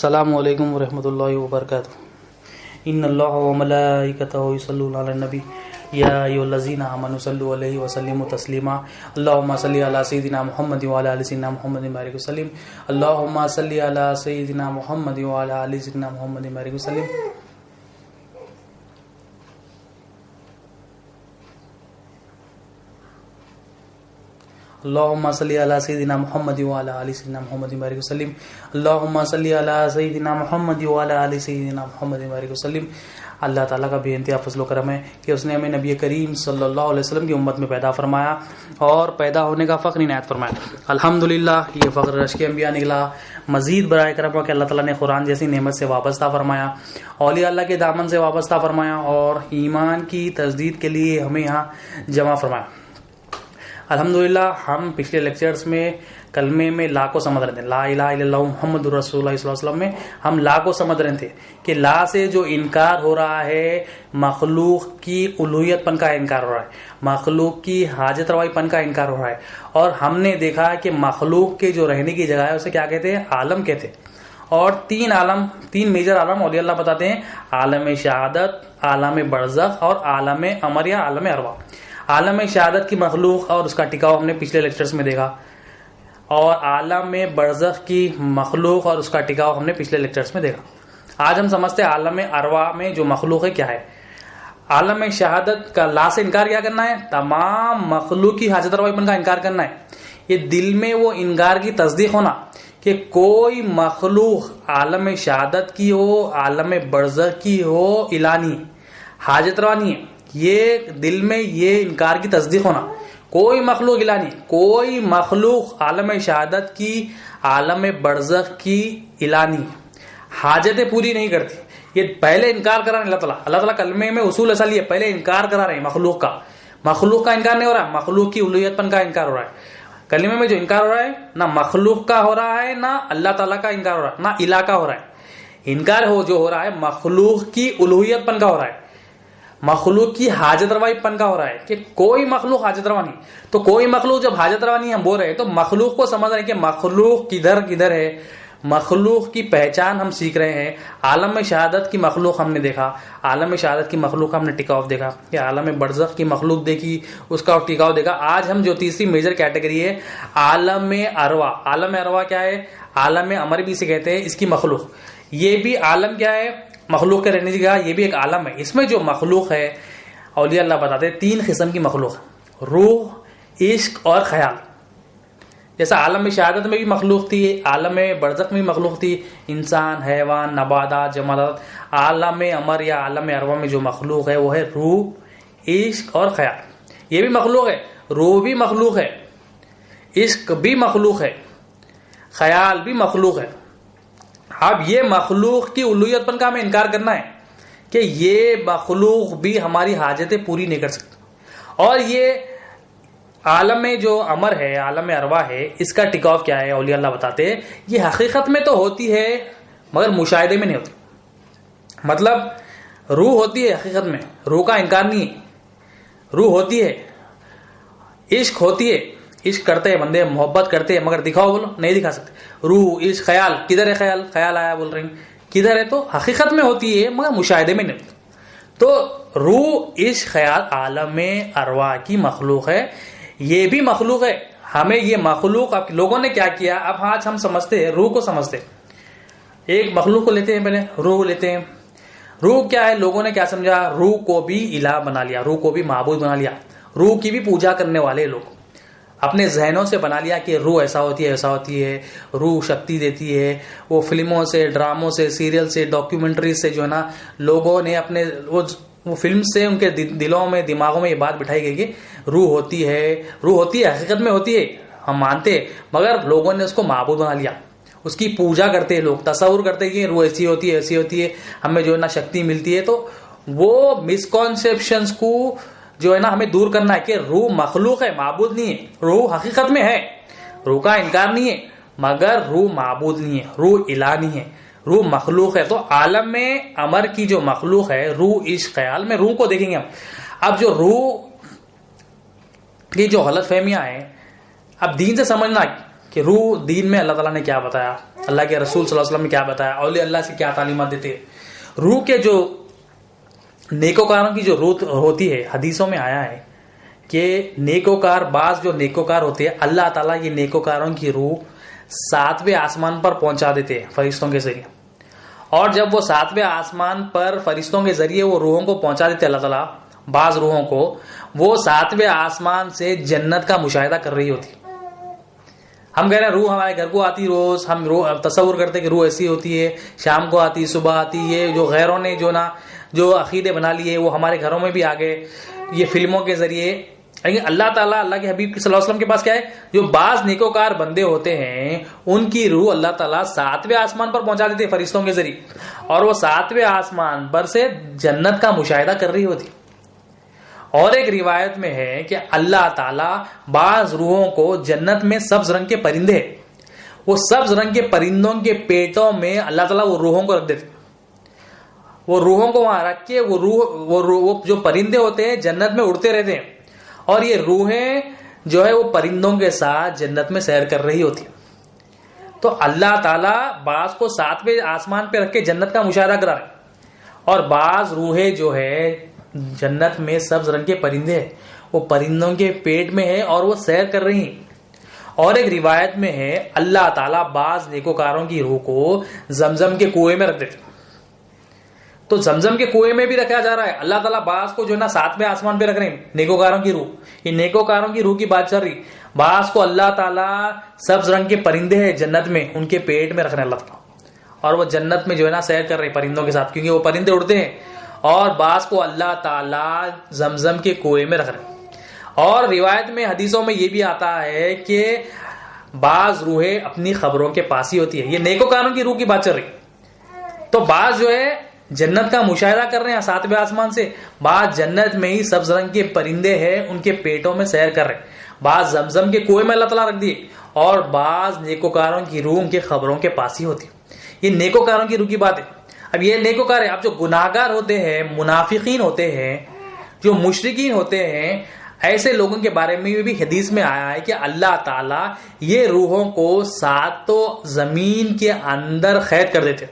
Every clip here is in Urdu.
السلام علیکم ورحمۃ اللہ وبرکاتہ. ان اللہ وملائکتہ یصلون علی النبی یا ایھا الذین آمنوا صلوا علیہ وسلموا تسلیما. اللهم صل علی سیدنا محمد وعلی آل سیدنا محمد وبارک وسلم. اللهم صل علی سیدنا محمد وعلی آل سیدنا محمد وبارک وسلم. اللهم صل علی سیدنا محمد وعلی آل سیدنا محمد وبارک وسلم. اللهم صل علی سیدنا محمد وعلی آل سیدنا محمد وبارک وسلم. اللہ تعالیٰ کا بے انتہا فضل و کرم ہے کہ اس نے ہمیں نبی کریم صلی اللہ علیہ وسلم کی امت میں پیدا فرمایا اور پیدا ہونے کا فخر عنایت فرمایا. الحمدللہ یہ فخر رشک انبیاء نکلا. مزید برائے کرم کہ اللہ تعالیٰ نے قرآن جیسی نعمت سے وابستہ فرمایا, اولیاء اللہ کے دامن سے وابستہ فرمایا اور ایمان کی تجدید کے لیے ہمیں یہاں جمع فرمایا. الحمدللہ ہم پچھلے لیکچرز میں کلمے میں لا کو سمجھ رہے تھے. لا الہ الا اللہ محمد رسول اللہ صلی اللہ علیہ وسلم میں ہم لا کو سمجھ رہے تھے کہ لا سے جو انکار ہو رہا ہے, مخلوق کی الوہیت پن کا انکار ہو رہا ہے, مخلوق کی حاجت روائی پن کا انکار ہو رہا ہے. اور ہم نے دیکھا کہ مخلوق کے جو رہنے کی جگہ ہے اسے کیا کہتے ہیں؟ عالم کہتے ہیں. اور تین میجر عالم اولیاء اللہ بتاتے ہیں, عالم شہادت, عالم برزخ اور عالم امر یا عالم ارواح. عالم شہادت کی مخلوق اور اس کا ٹکاؤ ہم نے پچھلے لیکچرز میں دیکھا, اور عالم برزخ کی مخلوق اور اس کا ٹکاؤ ہم نے پچھلے لیکچرز میں دیکھا. آج ہم سمجھتے ہیں عالم ارواح میں جو مخلوق ہے کیا ہے. عالم شہادت کا لا سے انکار کیا کرنا ہے؟ تمام مخلوق کی حاجت روائی پن کا انکار کرنا ہے. یہ دل میں وہ انکار کی تصدیق ہونا کہ کوئی مخلوق عالم شہادت کی ہو, عالم برزخ کی ہو, الانی حاجت روا نہیں ہے. یہ دل میں یہ انکار کی تصدیق ہونا, کوئی مخلوق الانی, کوئی مخلوق عالم شہادت کی, عالم برزخ کی الانی حاجتیں پوری نہیں کرتی. یہ پہلے انکار کرا رہے اللہ تعالیٰ کلمے میں اصول اصل یہ پہلے انکار کرا رہے ہیں مخلوق کا انکار نہیں ہو رہا, مخلوق کی الوہیت پن کا انکار ہو رہا ہے. کلمے میں جو انکار ہو رہا ہے نہ مخلوق کا ہو رہا ہے, نہ اللہ تعالیٰ کا انکار ہو رہا ہے, نہ الہ کا ہو رہا ہے. انکار جو ہو رہا ہے مخلوق کی الوہیت پن کا ہو رہا ہے, مخلوق کی حاجت روائی پن کا ہو رہا ہے کہ کوئی مخلوق حاجت روا نہیں. تو کوئی مخلوق جب حاجت روا نہیں ہم بول رہے ہیں تو مخلوق کو سمجھ رہے ہیں کہ مخلوق کدھر ہے, مخلوق کی پہچان ہم سیکھ رہے ہیں. عالم شہادت کی مخلوق ہم نے دیکھا, عالم شہادت کی مخلوق ہم نے ٹکاؤ دیکھا, کہ عالم برزخ کی مخلوق دیکھی, اس کا ٹکاؤ دیکھا. آج ہم جو تیسری میجر کیٹیگری ہے عالم ارواح. عالم ارواح کیا ہے؟ عالم امر بھی سے کہتے ہیں اس کی مخلوق. یہ بھی عالم کیا ہے؟ مخلوق کے رہنے کی جگہ, یہ بھی ایک عالم ہے. اس میں جو مخلوق ہے اولیاء اللہ بتاتے ہیں تین قسم کی مخلوق, روح, عشق اور خیال. جیسا عالم شہادت میں بھی مخلوق تھی, عالم برزخ میں بھی مخلوق تھی, انسان, حیوان, نباتات, جمادات. عالم امر یا عالم ارواح میں جو مخلوق ہے وہ ہے روح, عشق اور خیال. یہ بھی مخلوق ہے, روح بھی مخلوق ہے, عشق بھی مخلوق ہے, خیال بھی مخلوق ہے. اب یہ مخلوق کی الوہیت پن کا ہمیں انکار کرنا ہے کہ یہ مخلوق بھی ہماری حاجتیں پوری نہیں کر سکتی. اور یہ عالم جو امر ہے, عالم ارواح ہے, اس کا ٹکاؤ کیا ہے؟ اولیاء اللہ بتاتے ہیں یہ حقیقت میں تو ہوتی ہے مگر مشاہدے میں نہیں ہوتی. مطلب روح ہوتی ہے حقیقت میں, روح کا انکار نہیں ہے, روح ہوتی ہے, عشق ہوتی ہے, عشق کرتے ہیں بندے, محبت کرتے ہیں, مگر دکھاؤ بولو نہیں دکھا سکتے. روح, عشق, خیال, کدھر ہے خیال؟ خیال آیا بول رہے ہیں, کدھر ہے؟ تو حقیقت میں ہوتی ہے مگر مشاہدے میں نہیں ہوتی. تو روح, عشق, خیال عالم ارواح کی مخلوق ہے. یہ بھی مخلوق ہے. ہمیں یہ مخلوق اب لوگوں نے کیا کیا, اب آج ہم سمجھتے ہیں روح کو سمجھتے ہیں. ایک مخلوق کو لیتے ہیں, پہلے روح لیتے ہیں. روح کیا ہے؟ لوگوں نے کیا سمجھا, روح کو بھی الہ بنا لیا, روح کو بھی معبود بنا لیا, روح کی بھی پوجا کرنے والے لوگ اپنے ذہنوں سے بنا لیا کہ روح ایسا ہوتی ہے, ایسا ہوتی ہے, روح شکتی دیتی ہے. وہ فلموں سے, ڈراموں سے, سیریل سے, ڈاکیومنٹری سے جو ہے نا لوگوں نے اپنے وہ فلم سے ان کے دلوں میں, دماغوں میں یہ بات بٹھائی گئی کہ روح ہوتی ہے, روح ہوتی ہے, حقیقت میں ہوتی ہے, ہم مانتے ہیں, مگر لوگوں نے اس کو معبود بنا لیا, اس کی پوجا کرتے ہیں. لوگ تصور کرتے ہیں کہ روح ایسی ہوتی ہے, ایسی ہوتی ہے, ہمیں جو ہے نا شکتی ملتی ہے. تو وہ مسکانسیپشنز کو جو ہے نا ہمیں دور کرنا ہے کہ روح مخلوق ہے, معبود نہیں ہے. روح حقیقت میں ہے, روح کا انکار نہیں ہے, مگر روح معبود نہیں ہے, روح الہ نہیں ہے, روح مخلوق ہے. تو عالم میں امر کی جو مخلوق ہے روح, عشق, خیال میں روح کو دیکھیں گے ہم. اب جو روح کی جو غلط فہمیاں ہیں, اب دین سے سمجھنا کہ روح دین میں اللہ تعالیٰ نے کیا بتایا، اللہ کے رسول صلی اللہ علیہ وسلم نے کیا بتایا، اولیاء اللہ سے کیا تعلیمات دیتے ہیں۔ روح کے جو نیکوکاروں کی جو روح ہوتی ہے، حدیثوں میں آیا ہے کہ نیکوکار، بعض جو نیکوکار ہوتے ہیں اللہ تعالیٰ یہ نیکوکاروں کی روح 7ویں آسمان پر پہنچا دیتے ہیں فرشتوں کے ذریعے، اور جب وہ 7ویں آسمان پر فرشتوں کے ذریعے وہ روحوں کو پہنچا دیتے اللہ تعالیٰ، بعض روحوں کو وہ 7ویں آسمان سے جنت کا مشاہدہ کر رہی ہوتی۔ ہم کہہ رہے ہیں روح ہمارے گھر کو آتی روز، ہم تصور کرتے کہ روح ایسی ہوتی ہے، شام کو آتی، صبح آتی، یہ جو غیروں نے جو عقیدے بنا لیے وہ ہمارے گھروں میں بھی آ گئے یہ فلموں کے ذریعے۔ لیکن اللہ تعالیٰ، اللہ کے حبیب صلی اللہ علیہ وسلم کے پاس کیا ہے، جو بعض نیکوکار بندے ہوتے ہیں ان کی روح اللہ تعالیٰ 7ویں آسمان پر پہنچا دیتے فرشتوں کے ذریعے، اور وہ 7ویں آسمان پر سے جنت کا مشاہدہ کر رہی ہوتی۔ اور ایک روایت میں ہے کہ اللہ تعالیٰ بعض روحوں کو جنت میں سبز رنگ کے پرندے، وہ سبز رنگ کے پرندوں کے پیٹوں میں اللہ تعالیٰ وہ روحوں کو رکھ دیتے، وہ روحوں کو وہاں رکھ کے وہ جو پرندے ہوتے ہیں جنت میں اڑتے رہتے ہیں، اور یہ روحیں جو ہے وہ پرندوں کے ساتھ جنت میں سیر کر رہی ہوتی ہیں۔ تو اللہ تعالیٰ بعض کو 7ویں آسمان پہ رکھ کے جنت کا مشاہدہ کرا رہے، اور بعض روحیں جو ہے جنت میں سبز رنگ کے پرندے ہیں وہ پرندوں کے پیٹ میں ہے اور وہ سیر کر رہی ہیں۔ اور ایک روایت میں ہے اللہ تعالیٰ بعض نیکوکاروں کی روح کو زمزم کے کنویں میں رکھ دیتے، تو زمزم کے کنویں میں بھی رکھا جا رہا ہے۔ اللہ تعالیٰ بعض کو جو ہے نا 7ویں آسمان پہ رکھ رہے ہیں نیکوکاروں کی روح، یہ نیکوکاروں کی روح کی بات چل رہی۔ بعض کو اللہ تعالیٰ سبز رنگ کے پرندے ہیں جنت میں ان کے پیٹ میں رکھ رہے ہیں اللہ تعالیٰ، اور وہ جنت میں جو ہے نا سیر کر رہے ہیں پرندوں کے ساتھ، کیونکہ وہ پرندے اڑتے ہیں۔ اور بعض کو اللہ تعالیٰ زمزم کے کنویں میں رکھ رہے ہیں۔ اور روایت میں حدیثوں میں یہ بھی آتا ہے کہ بعض روحیں اپنی خبروں کے پاس ہی ہوتی ہے، یہ نیکوکاروں کی روح کی بات چل رہی۔ تو بعض جو ہے جنت کا مشاہدہ کر رہے ہیں 7ویں آسمان سے، بعض جنت میں ہی سبز رنگ کے پرندے ہیں ان کے پیٹوں میں سیر کر رہے ہیں، بعض زمزم کے کنویں میں اللہ تعالیٰ رکھ دیے، اور بعض نیکوکاروں کی روح ان کے خبروں کے پاس ہی ہوتی ہے۔ یہ نیکوکاروں کی روح کی بات ہے۔ اب یہ نیکوکار ہے، اب جو گناہگار ہوتے ہیں، منافقین ہوتے ہیں، جو مشرکین ہوتے ہیں، ایسے لوگوں کے بارے میں بھی حدیث میں آیا ہے کہ اللہ تعالیٰ یہ روحوں کو 7 زمین کے اندر قید کر دیتے۔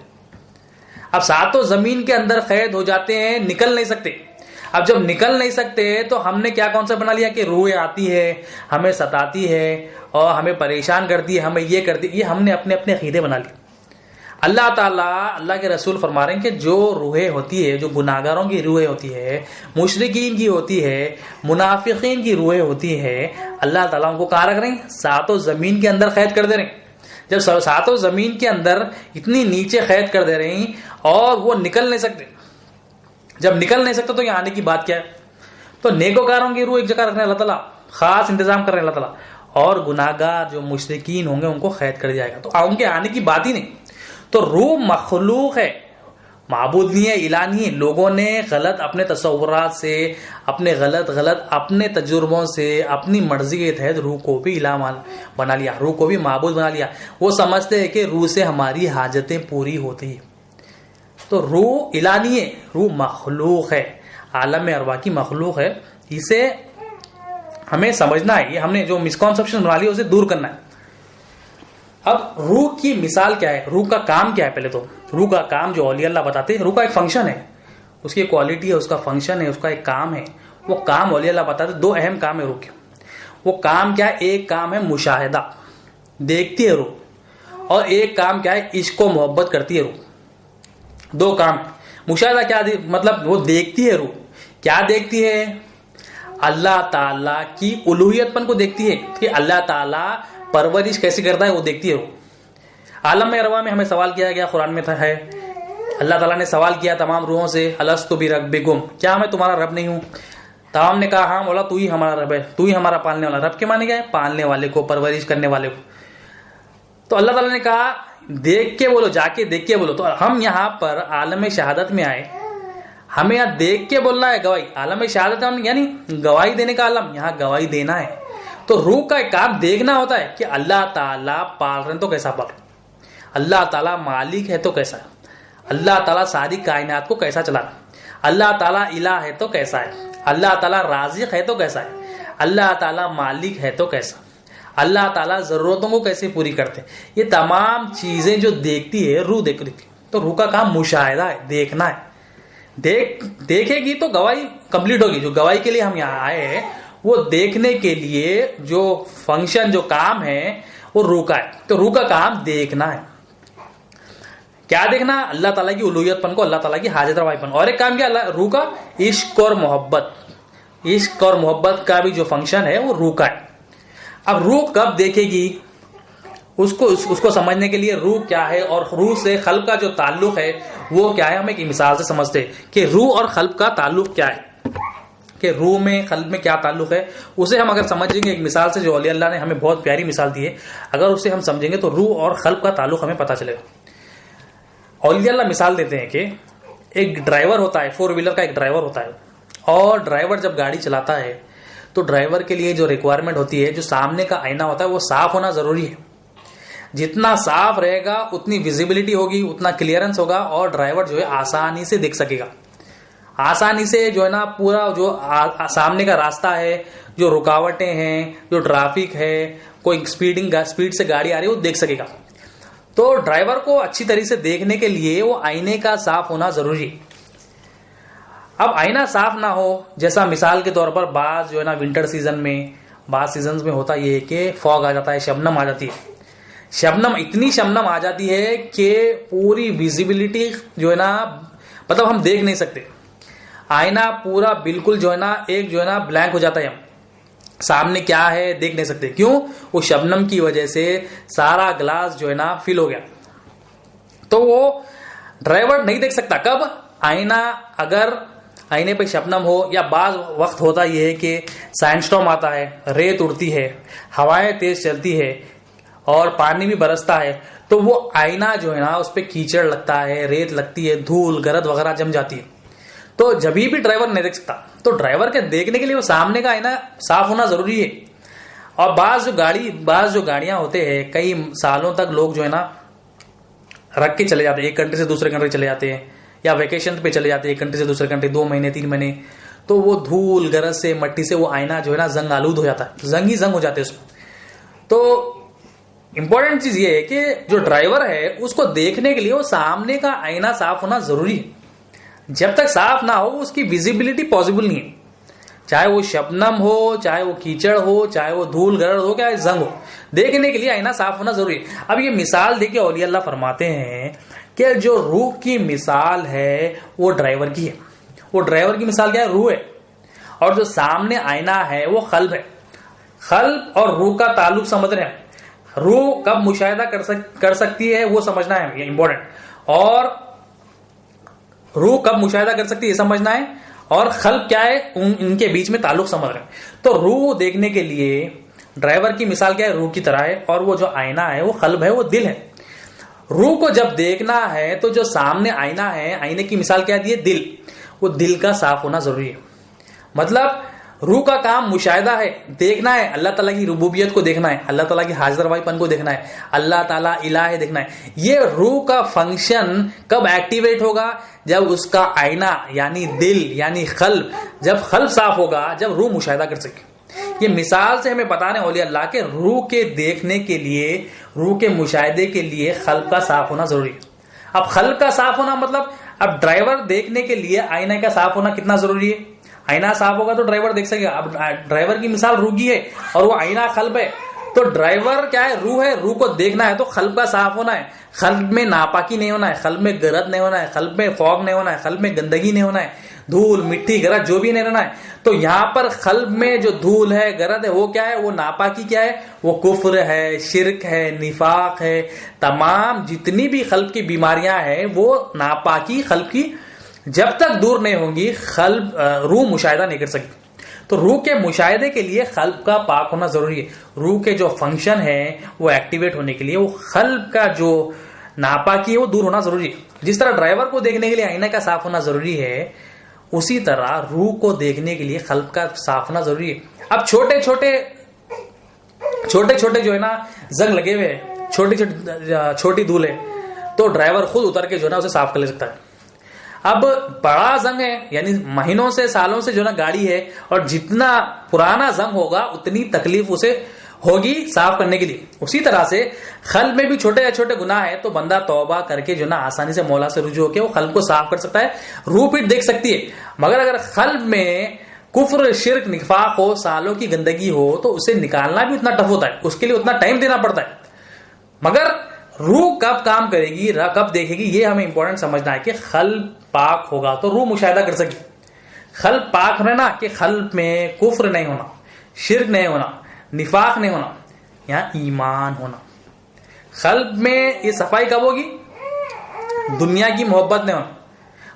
اب 7 زمین کے اندر قید ہو جاتے ہیں، نکل نہیں سکتے۔ اب جب نکل نہیں سکتے تو ہم نے کیا کانسیپٹ بنا لیا کہ روح آتی ہے، ہمیں ستاتی ہے اور ہمیں پریشان کرتی ہے، ہمیں یہ کرتی ہے، یہ ہم نے اپنے عقیدے بنا لیے۔ اللہ تعالیٰ، اللہ کے رسول فرما رہے ہیں کہ جو روحیں ہوتی ہے، جو گناہگاروں کی روحیں ہوتی ہے، مشرکین کی ہوتی ہے، منافقین کی روحیں ہوتی ہے، اللہ تعالیٰ ان کو کہاں رکھ رہے ہیں؟ 7 زمین کے اندر قید کر دے رہے ہیں۔ جب 7 زمین کے اندر اتنی نیچے قید کر دے رہے ہیں اور وہ نکل نہیں سکتے، جب نکل نہیں سکتے تو یہاں آنے کی بات کیا ہے؟ تو نیکوکاروں کی روح ایک جگہ رکھنے اللہ تعالیٰ خاص انتظام کر رہے ہیں اللہ تعالیٰ، اور گناہگار جو مشرکین ہوں گے ان کو قید کر دیا جائے گا، تو ان کے آنے کی بات ہی نہیں۔ تو روح مخلوق ہے، معبود نہیں ہے، الہ نہیں ہے۔ لوگوں نے غلط اپنے تصورات سے، اپنے غلط اپنے تجربوں سے، اپنی مرضی کے تحت روح کو بھی الہ بنا لیا، روح کو بھی معبود بنا لیا۔ وہ سمجھتے ہیں کہ روح سے ہماری حاجتیں پوری ہوتی ہیں۔ تو روح الہ نہیں ہے، روح مخلوق ہے، عالم ارواح کی مخلوق ہے۔ اسے ہمیں سمجھنا ہے، یہ ہم نے جو مسکنسپشن بنا لی اسے دور کرنا ہے۔ اب روح کی مثال کیا ہے، روح کا کام کیا ہے؟ پہلے تو روح کا کام جو اولیاء اللہ بتاتے ہیں، روح کا ایک فنکشن ہے، اس کی کوالٹی ہے، اس کا فنکشن ہے، اس کا ایک کام ہے۔ وہ کام اولیاء اللہ بتاتے ہیں، 2 اہم کام ہے روح کے۔ وہ کام کیا ہے؟ ایک کام ہے مشاہدہ، دیکھتی ہے روح، اور ایک کام کیا ہے؟ عشق و محبت کرتی ہے روح۔ 2 کام ہے۔ مشاہدہ کیا مطلب؟ وہ دیکھتی ہے روح، کیا دیکھتی ہے؟ اللہ تعالیٰ کی الوہیت پن کو دیکھتی ہے کہ اللہ تعالیٰ پرورش کیسی کرتا ہے، وہ دیکھتی ہے روح۔ عالم ارواح میں ہمیں سوال کیا گیا، قرآن میں ہے، اللہ تعالیٰ نے سوال کیا تمام روحوں سے، الستو بربکم، کیا میں تمہارا رب نہیں ہوں؟ تمام نے کہا ہاں مولا تو ہی ہمارا رب ہے، تو ہی ہمارا پالنے والا۔ رب کے معنی کیا ہے؟ پالنے والے کو، پرورش کرنے والے کو۔ تو اللہ تعالیٰ نے کہا دیکھ کے بولو، جا کے دیکھ کے بولو۔ تو ہم یہاں پر عالم شہادت میں آئے، ہمیں یہاں دیکھ کے بولنا ہے، گواہی۔ عالم شہادت یعنی گواہی دینے کا عالم، یہاں گواہی دینا ہے۔ تو روح کا ایک کام دیکھنا ہوتا ہے کہ اللہ تعالیٰ پال رہے ہیں تو کیسا پال رہے ہیں، اللہ تعالیٰ مالک ہے تو کیسا ہے، اللہ تعالیٰ ساری کائنات کو کیسا چلا رہا ہے، اللہ تعالیٰ الہ ہے تو کیسا ہے، اللہ تعالیٰ رازق ہے تو کیسا ہے، اللہ تعالیٰ مالک ہے تو کیسا، اللہ تعالیٰ ضرورتوں کو کیسے پوری کرتے ہیں، یہ تمام چیزیں جو دیکھتی ہے روح دیکھ رہی تھی. تو روح کا کام مشاہدہ ہے، دیکھنا ہے. دیکھے گی تو گواہی کمپلیٹ ہوگی. جو گواہی کے لیے ہم یہاں آئے ہیں وہ دیکھنے کے لیے جو فنکشن جو کام ہے وہ روح کا ہے. تو روح کا کام دیکھنا ہے. کیا دیکھنا؟ اللہ تعالیٰ کی الوہیت پن کو، اللہ تعالیٰ کی حاجت روائی پن. اور ایک کام کیا روح کا؟ عشق اور محبت. عشق اور محبت کا بھی جو فنکشن ہے وہ روح کا ہے. اب روح کب دیکھے گی اس کو سمجھنے کے لیے روح کیا ہے اور روح سے خلق کا جو تعلق ہے وہ کیا ہے، ہم ایک مثال سے سمجھتے ہیں کہ روح اور خلق کا تعلق کیا ہے، کہ روح میں خلق میں کیا تعلق ہے. اسے ہم اگر سمجھیں گے ایک مثال سے جو اولیاء اللہ نے ہمیں بہت پیاری مثال دی ہے، اگر اسے ہم سمجھیں گے تو روح اور خلق کا تعلق ہمیں پتہ چلے گا. اولیاء اللہ مثال دیتے ہیں کہ ایک ڈرائیور ہوتا ہے، 4 ویلر کا ایک ڈرائیور ہوتا ہے، اور ڈرائیور جب گاڑی چلاتا ہے تو ڈرائیور کے لیے جو ریکوائرمنٹ ہوتی ہے، جو سامنے کا آئینہ ہوتا ہے وہ صاف ہونا ضروری ہے. جتنا صاف رہے گا اتنی ویزیبلٹی ہوگی، اتنا کلیئرنس ہوگا، اور ڈرائیور جو ہے آسانی سے دیکھ سکے گا. آسانی سے جو ہے نا پورا جو سامنے کا راستہ ہے، جو رکاوٹیں ہیں، جو ٹرافک ہے، کوئی سپیڈ سے گاڑی آ رہی ہے وہ دیکھ سکے گا. تو ڈرائیور کو اچھی طرح سے دیکھنے کے لیے وہ آئینے کا صاف ہونا ضروری ہے. اب آئینہ صاف نہ ہو، جیسا مثال کے طور پر بعض جو ہے نا ونٹر سیزن میں، بعض سیزنز میں ہوتا یہ ہے کہ فوگ آ جاتا ہے، شبنم آ جاتی ہے. اتنی شبنم آ جاتی ہے کہ پوری ویزیبلٹی جو ہے نا مطلب ہم دیکھ نہیں سکتے. آئینہ پورا بالکل جو ہے نا ایک جو ہے نا بلینک ہو جاتا ہے، ہم سامنے کیا ہے دیکھ نہیں سکتے. کیوں؟ وہ شبنم کی وجہ سے سارا گلاس جو ہے نا فل ہو گیا. تو وہ ڈرائیور نہیں دیکھ سکتا. کب؟ آئینہ اگر آئینے پہ شبنم ہو، یا بعض وقت ہوتا یہ ہے کہ سینڈ اسٹارم آتا ہے، ریت اڑتی ہے، ہوائیں تیز چلتی ہے اور پانی بھی برستا ہے، تو وہ آئینہ جو ہے نا اس پہ کیچڑ لگتا ہے، ریت لگتی ہے، دھول گرد وغیرہ جم جاتی ہے. تو جبھی بھی ڈرائیور نہیں دیکھ سکتا. تو ڈرائیور کے دیکھنے کے لیے وہ سامنے کا آئینہ صاف ہونا ضروری ہے. اور بعض جو گاڑیاں ہوتے ہیں کئی سالوں تک لوگ جو ہے نا رکھ کے چلے جاتے ہیں، ایک کنٹری سے دوسرے کنٹری چلے جاتے ہیں، یا ویکیشن پہ چلے جاتے ہیں ایک کنٹری سے دوسرے کنٹری، 2 مہینے 3 مہینے. تو وہ دھول گرد سے مٹی سے وہ آئینہ جو ہے نا زنگ آلود ہو جاتا ہے، زنگ ہو جاتے ہیں اس میں. تو امپورٹنٹ چیز یہ ہے کہ جو ڈرائیور ہے اس کو دیکھنے کے لیے وہ سامنے کا آئینہ صاف ہونا ضروری ہے. جب تک صاف نہ ہو اس کی ویزیبلٹی پاسبل نہیں ہے. چاہے وہ شبنم ہو، چاہے وہ کیچڑ ہو، چاہے وہ دھول گرد ہو، چاہے زنگ ہو، دیکھنے کے لیے آئینہ صاف ہونا ضروری ہے. اب یہ مثال دے کے اولیاء اللہ فرماتے ہیں کہ جو روح کی مثال ہے وہ ڈرائیور کی ہے. وہ ڈرائیور کی مثال کیا ہے؟ روح ہے. اور جو سامنے آئینہ ہے وہ قلب ہے. قلب اور روح کا تعلق سمجھ رہے ہیں. روح کب مشاہدہ کر سکتی ہے وہ سمجھنا ہے، یہ امپورٹنٹ. اور روح کب مشاہدہ کر سکتی ہے یہ سمجھنا ہے، اور قلب کیا ہے ان کے بیچ میں تعلق سمجھ رہے ہیں. تو روح دیکھنے کے لیے ڈرائیور کی مثال کیا ہے؟ روح کی طرح ہے. اور وہ جو آئینہ ہے وہ قلب ہے، وہ دل ہے. روح کو جب دیکھنا ہے تو جو سامنے آئینہ ہے، آئینے کی مثال کیا دی ہے؟ دل. وہ دل کا صاف ہونا ضروری ہے. مطلب روح کا کام مشاہدہ ہے، دیکھنا ہے، اللہ تعالیٰ کی ربوبیت کو دیکھنا ہے، اللہ تعالیٰ کی حاضر روائی پن کو دیکھنا ہے، اللہ تعالیٰ الہ ہے دیکھنا ہے. یہ روح کا فنکشن کب ایکٹیویٹ ہوگا؟ جب اس کا آئینہ یعنی دل یعنی قلب، جب قلب صاف ہوگا، جب روح مشاہدہ کر سکے. یہ مثال سے ہمیں بتا رہے ہیں اولیاء اللہ کہ روح کے دیکھنے کے لیے، روح کے مشاہدے کے لیے قلب کا صاف ہونا ضروری ہے. اب قلب کا صاف ہونا مطلب اب ڈرائیور دیکھنے کے لیے آئینہ کا صاف ہونا کتنا ضروری ہے؟ آئینہ صاف ہوگا تو ڈرائیور دیکھ سکے گا. اب ڈرائیور کی مثال روح کی ہے اور وہ آئینہ قلب ہے. تو ڈرائیور کیا ہے؟ روح ہے. روح کو دیکھنا ہے تو قلب کا صاف ہونا ہے. قلب میں ناپاکی نہیں ہونا ہے، قلب میں گرد نہیں ہونا ہے، قلب میں فوگ نہیں ہونا ہے، قلب میں گندگی نہیں ہونا ہے، دھول مٹی گرد جو بھی نہیں رہنا ہے. تو یہاں پر قلب میں جو دھول ہے، گرد ہے، وہ کیا ہے؟ وہ ناپاکی کیا ہے؟ وہ کفر ہے، شرک ہے، نفاق ہے. تمام جتنی بھی قلب کی بیماریاں ہیں وہ ناپاکی قلب کی جب تک دور نہیں ہوں گی روح مشاہدہ نہیں کر سکتی. تو روح کے مشاہدے کے لیے قلب کا پاک ہونا ضروری ہے. روح کے جو فنکشن ہے وہ ایکٹیویٹ ہونے کے لیے وہ قلب کا جو ناپاکی ہے وہ دور ہونا ضروری ہے. جس طرح ڈرائیور کو دیکھنے کے لیے آئینہ کا صاف ہونا ضروری ہے، اسی طرح روح کو دیکھنے کے لیے قلب کا صاف ہونا ضروری ہے. اب چھوٹے چھوٹے جو ہے نا زنگ لگے ہوئے ہیں، چھوٹی دھول ہے، تو ڈرائیور خود اتر کے جو ہے نا اسے صاف کر لے سکتا ہے. اب بڑا زنگ ہے یعنی مہینوں سے سالوں سے جو نا گاڑی ہے، اور جتنا پرانا زنگ ہوگا اتنی تکلیف اسے ہوگی صاف کرنے کے لیے. اسی طرح سے قلب میں بھی چھوٹے چھوٹے گناہ ہے تو بندہ توبہ کر کے جو نا آسانی سے مولا سے رجوع ہو کے وہ قلب کو صاف کر سکتا ہے, روح پیٹ دیکھ سکتی ہے. مگر اگر قلب میں کفر, شرک, نفاق ہو, سالوں کی گندگی ہو تو اسے نکالنا بھی اتنا ٹف ہوتا ہے, اس کے لیے اتنا ٹائم دینا پڑتا ہے. مگر روح کب کام کرے گی, کب دیکھے گی, یہ ہمیں امپورٹنٹ سمجھنا ہے کہ قلب پاک ہوگا تو روح مشاہدہ کر سکے. قلب پاک رہنا کہ قلب میں کفر نہیں ہونا, شرک نہیں ہونا, نفاق نہیں ہونا, یہاں ایمان ہونا. قلب میں یہ صفائی کب ہوگی؟ دنیا کی محبت نہیں ہونا,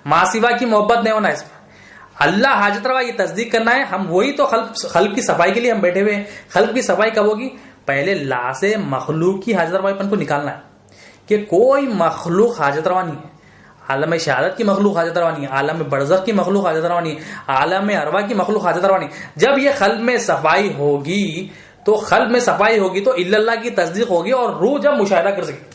ماسیوا کی محبت نہیں ہونا, اس میں اللہ حاجت روا یہ تصدیق کرنا ہے. ہم وہی تو قلب کی صفائی کے لیے ہم بیٹھے ہوئے ہیں. قلب کی صفائی کب ہوگی؟ پہلے لا سے مخلوق کی حاجت روائی پن کو نکالنا ہے کہ کوئی مخلوق حاجت روا نہیں ہے. عالم شہادت کی مخلوق حاجت روا نہیں ہے, عالم برزخ کی مخلوق حاجت روا نہیں ہے, عالم ارواح کی مخلوق حاجت روا نہیں. جب یہ قلب میں صفائی ہوگی تو قلب میں صفائی ہوگی تو الا اللہ کی تصدیق ہوگی, اور روح جب مشاہدہ کر سکے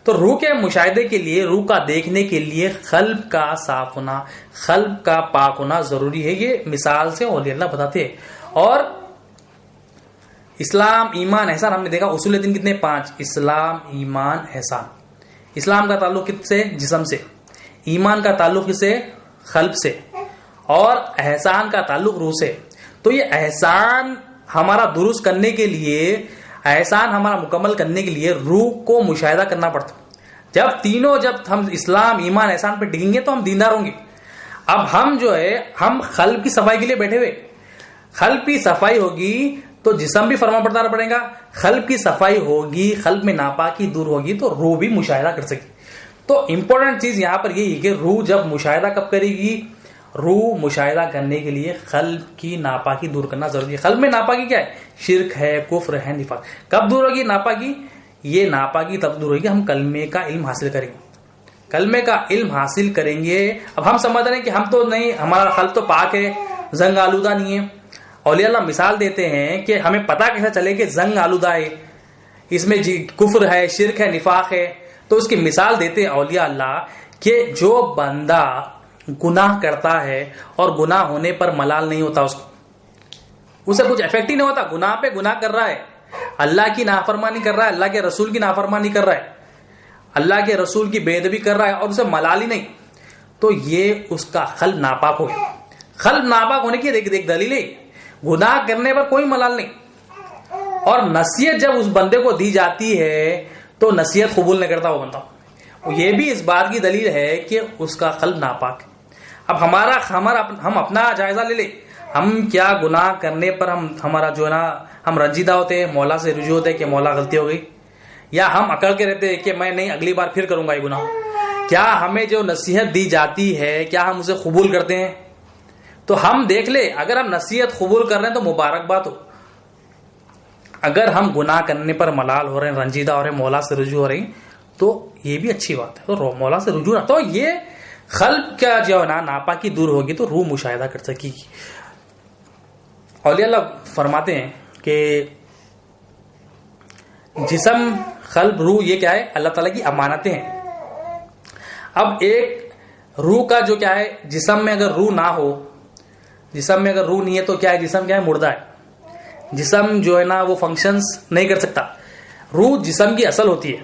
تو روح کے مشاہدے کے لیے, روح کا دیکھنے کے لیے قلب کا صاف ہونا, قلب کا پاک ہونا ضروری ہے. یہ مثال سے اولیاء اللہ بتاتے ہیں. اور اسلام, ایمان, احسان ہم نے دیکھا اصول دین کتنے؟ 5. اسلام, ایمان, احسان. اسلام کا تعلق کس سے؟ جسم سے. ایمان کا تعلق کس سے؟ قلب سے. اور احسان کا تعلق روح سے. تو یہ احسان ہمارا درست کرنے کے لیے, احسان ہمارا مکمل کرنے کے لیے روح کو مشاہدہ کرنا پڑتا. جب ہم اسلام, ایمان, احسان پہ ڈگیں گے تو ہم دیندار ہوں گے. اب ہم جو ہے ہم قلب کی صفائی کے لیے بیٹھے ہوئے. قلب کی صفائی ہوگی تو جسم بھی فرما بردار پڑے گا. قلب کی صفائی ہوگی, قلب میں ناپاکی دور ہوگی تو روح بھی مشاہدہ کر سکے. تو امپورٹنٹ چیز یہاں پر یہی ہے کہ روح جب مشاہدہ کب کرے گی؟ روح مشاہدہ کرنے کے لیے قلب کی ناپاکی دور کرنا ضروری ہے. قلب میں ناپاکی کیا ہے؟ شرک ہے, کفر ہے, نفاق. کب دور ہوگی ناپاکی؟ یہ ناپاکی تب دور ہوگی ہم کلمے کا علم حاصل کریں گے. کلمے کا علم حاصل کریں گے. اب ہم سمجھ رہے ہیں کہ ہم تو نہیں, ہمارا قلب تو پاک ہے, زنگ آلودہ نہیں ہے. اولیاء اللہ مثال دیتے ہیں کہ ہمیں پتہ کیسے چلے کہ زنگ آلودہ ہے, اس میں کفر ہے, شرک ہے, نفاق ہے. تو اس کی مثال دیتے ہیں اولیاء اللہ کہ جو بندہ گناہ کرتا ہے اور گناہ ہونے پر ملال نہیں ہوتا, اسے کچھ افیکٹ ہی نہیں ہوتا, گناہ پہ گناہ کر رہا ہے, اللہ کی نافرمانی کر رہا ہے, اللہ کے رسول کی نافرمانی کر رہا ہے, اللہ کے رسول کی بے ادبی کر رہا ہے اور اسے ملال ہی نہیں, تو یہ اس کا قلب ناپاک ہو گیا. قلب ناپاک ہونے کی ایک دلیل ہے, گناہ کرنے پر کوئی ملال نہیں. اور نصیحت جب اس بندے کو دی جاتی ہے تو نصیحت قبول نہیں کرتا وہ بندہ. یہ بھی اس بات کی دلیل ہے کہ اس کا قلب ناپاک ہے. اب ہم اپنا جائزہ لے لیں, ہم کیا گناہ کرنے پر ہمارا جو ہے نا ہم رنجیدہ ہوتے ہیں, مولا سے رجوع ہوتے ہیں کہ مولا غلطی ہو گئی, یا ہم اکڑ کے رہتے ہیں کہ میں نہیں, اگلی بار پھر کروں گا یہ گناہ. کیا ہمیں جو نصیحت دی جاتی ہے کیا ہم اسے قبول کرتے ہیں؟ تو ہم دیکھ لیں, اگر ہم نصیحت قبول کر رہے ہیں تو مبارکباد ہو. اگر ہم گناہ کرنے پر ملال ہو رہے ہیں, رنجیدہ ہو رہے ہیں, مولا سے رجوع ہو رہی ہیں, تو یہ بھی اچھی بات ہے. تو مولا سے رجوع نہ, تو یہ قلب کا جو ہے نا ناپاکی دور ہوگی تو روح مشاہدہ کر سکے گی. اولیاء اللہ فرماتے ہیں کہ جسم, قلب, روح یہ کیا ہے؟ اللہ تعالیٰ کی امانتیں ہیں. اب ایک روح کا جو کیا ہے, جسم میں اگر روح نہ ہو, جسم میں اگر روح نہیں ہے تو کیا ہے؟ جسم کیا ہے؟ مردہ ہے. جسم جو ہے نا وہ فنکشنز نہیں کر سکتا. روح جسم کی اصل ہوتی ہے.